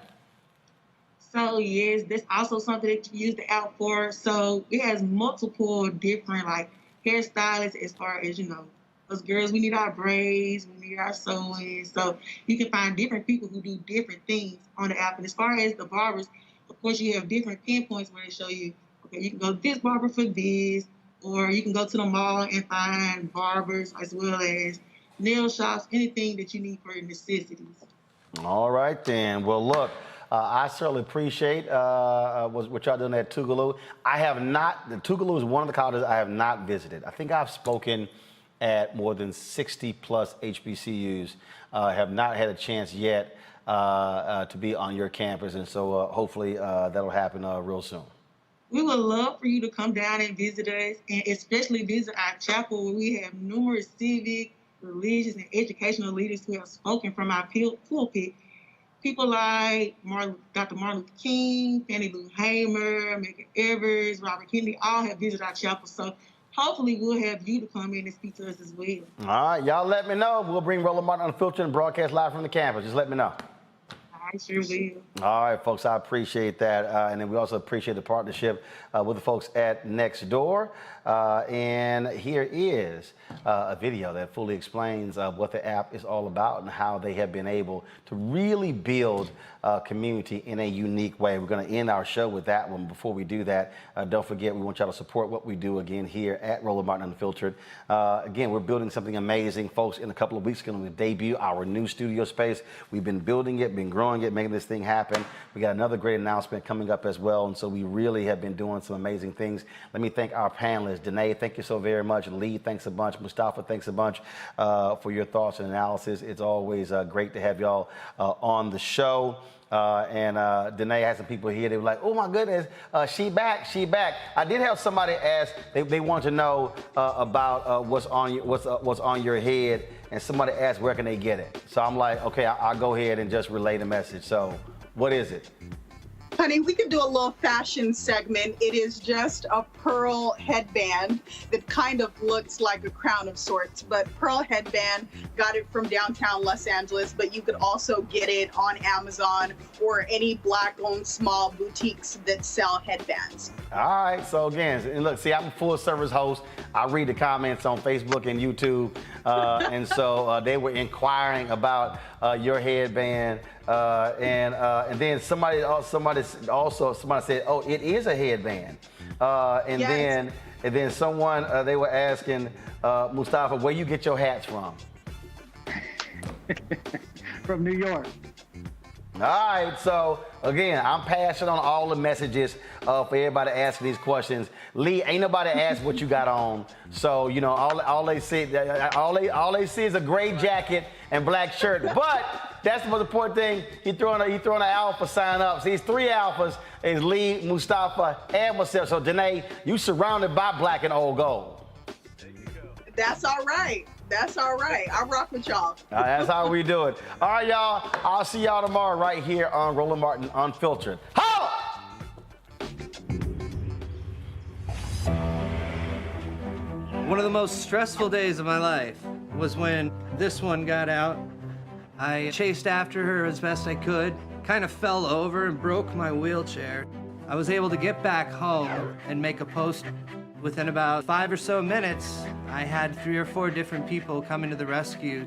Speaker 6: So yes, that's also something that you use the app for. So it has multiple different hairstylists, as far as, us girls, we need our braids, we need our sewing. So you can find different people who do different things on the app. And as far as the barbers, of course, you have different pinpoints where they show you, okay, you can go to this barber for this, or you can go to the mall and find barbers, as well as nail shops, anything that you need for your necessities.
Speaker 1: All right, then. Well, look, I certainly appreciate what y'all doing at Tougaloo. Tougaloo is one of the colleges I have not visited. I think I've spoken at more than 60 plus HBCUs, have not had a chance yet to be on your campus, and so hopefully that'll happen real soon.
Speaker 6: We would love for you to come down and visit us, and especially visit our chapel, where we have numerous civic, religious and educational leaders who have spoken from our pulpit. People like Dr. Martin Luther King, Fannie Lou Hamer, Medgar Evers, Robert Kennedy, all have visited our chapel. So hopefully we'll have you to come in and speak to us as well.
Speaker 1: All right, y'all let me know. We'll bring Roland Martin Unfiltered and broadcast live from the campus. Just let me know.
Speaker 6: I sure will.
Speaker 1: All right, folks, I appreciate that. And then we also appreciate the partnership with the folks at Nextdoor. And here is a video that fully explains what the app is all about and how they have been able to really build community in a unique way. We're going to end our show with that one. Before we do that, don't forget, we want y'all to support what we do again here at Roland Martin Unfiltered. Again, we're building something amazing. Folks, in a couple of weeks, we're going to debut our new studio space. We've been building it, been growing it, making this thing happen. We got another great announcement coming up as well. And so we really have been doing some amazing things. Let me thank our panelists. Danae, thank you so very much. Lee, thanks a bunch. Mustafa, thanks a bunch for your thoughts and analysis. It's always great to have y'all on the show. And Danae had some people here. They were like, "Oh my goodness, she back, she back." I did have somebody ask. They want to know about what's on your head, and somebody asked where can they get it. So I'm like, okay, I'll go ahead and just relay the message. So, what is it?
Speaker 3: Honey, we could do a little fashion segment. It is just a pearl headband that kind of looks like a crown of sorts, but pearl headband, got it from downtown Los Angeles, but you could also get it on Amazon or any Black-owned small boutiques that sell headbands.
Speaker 1: All right, so again, and look, see, I'm a full service host. I read the comments on Facebook and YouTube, and so they were inquiring about your headband, and then somebody said, "Oh, it is a headband," and
Speaker 3: yes.
Speaker 1: then someone they were asking Mustafa, where you get your hats from?
Speaker 18: From New York.
Speaker 1: All right, so again, I'm passing on all the messages for everybody asking these questions. Lee, ain't nobody asked what you got on, so you know all they see is a gray jacket and black shirt. But that's the most important thing. He throwing an alpha sign up. See, it's 3 alphas. It's Lee, Mustafa, and myself. So Danae, you surrounded by black and old gold.
Speaker 3: That's all right. That's all right. I rock with y'all.
Speaker 1: That's how we do it. All right, y'all. I'll see y'all tomorrow right here on Roland Martin Unfiltered. Holla!
Speaker 7: One of the most stressful days of my life was when this one got out. I chased after her as best I could, kind of fell over and broke my wheelchair. I was able to get back home and make a post. Within about 5 or so minutes, I had 3 or 4 different people coming to the rescue.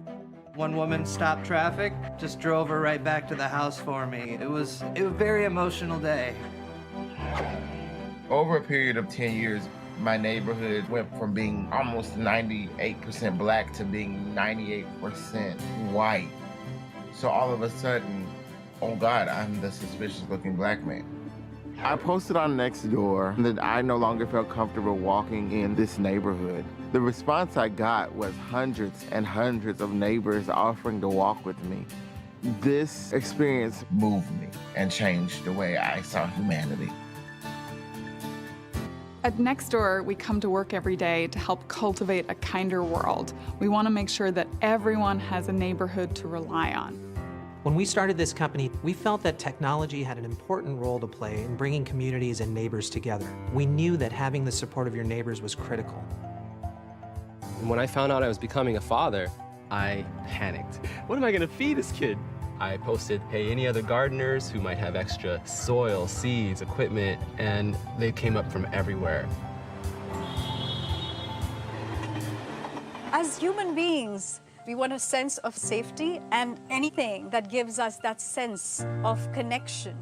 Speaker 7: One woman stopped traffic, just drove her right back to the house for me. It was a very emotional day.
Speaker 8: Over a period of 10 years, my neighborhood went from being almost 98% black to being 98% white. So all of a sudden, oh God, I'm the suspicious looking black man.
Speaker 9: I posted on Nextdoor that I no longer felt comfortable walking in this neighborhood. The response I got was hundreds and hundreds of neighbors offering to walk with me. This experience
Speaker 8: moved me and changed the way I saw humanity.
Speaker 15: At Nextdoor, we come to work every day to help cultivate a kinder world. We want to make sure that everyone has a neighborhood to rely on.
Speaker 25: When we started this company, we felt that technology had an important role to play in bringing communities and neighbors together. We knew that having the support of your neighbors was critical.
Speaker 26: When I found out I was becoming a father, I panicked. What am I gonna feed this kid? I posted, hey, any other gardeners who might have extra soil, seeds, equipment, and they came up from everywhere.
Speaker 27: As human beings, we want a sense of safety and anything that gives us that sense of connection.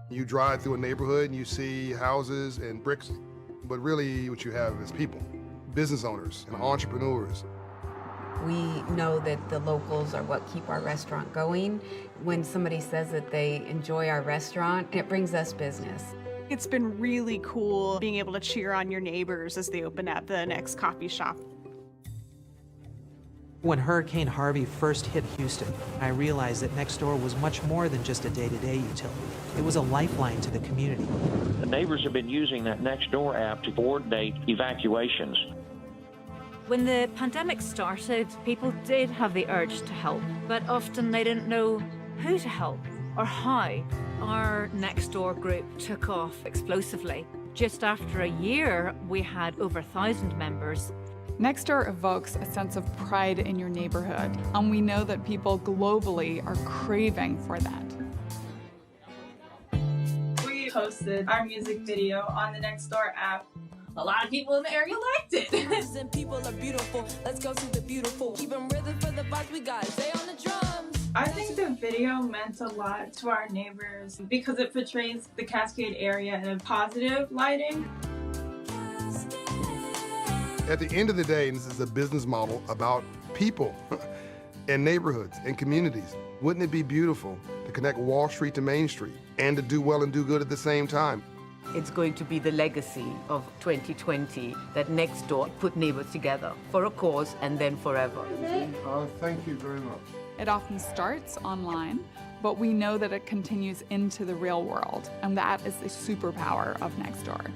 Speaker 28: You drive through a neighborhood and you see houses and bricks, but really what you have is people, business owners and entrepreneurs.
Speaker 29: We know that the locals are what keep our restaurant going. When somebody says that they enjoy our restaurant, it brings us business.
Speaker 30: It's been really cool being able to cheer on your neighbors as they open up the next coffee shop.
Speaker 25: When Hurricane Harvey first hit Houston, I realized that Nextdoor was much more than just a day-to-day utility. It was a lifeline to the community.
Speaker 31: The neighbors have been using that Nextdoor app to coordinate evacuations.
Speaker 4: When the pandemic started, people did have the urge to help, but often they didn't know who to help or how. Our Nextdoor group took off explosively. Just after a year, we had over 1,000 members.
Speaker 15: Nextdoor evokes a sense of pride in your neighborhood, and we know that people globally are craving for that.
Speaker 11: We posted our music video on the Nextdoor app. A lot of people in the area liked it.
Speaker 12: And people are beautiful. Let's go see the beautiful. Keep them rhythm for the vibes we got. Stay on the drums.
Speaker 11: I think the video meant a lot to our neighbors because it portrays the Cascade area in a positive lighting.
Speaker 28: At the end of the day, this is a business model about people and neighborhoods and communities. Wouldn't it be beautiful to connect Wall Street to Main Street and to do well and do good at the same time?
Speaker 13: It's going to be the legacy of 2020 that Nextdoor put neighbors together for a cause and then forever.
Speaker 28: Thank you very much.
Speaker 15: It often starts online, but we know that it continues into the real world, and that is the superpower of Nextdoor.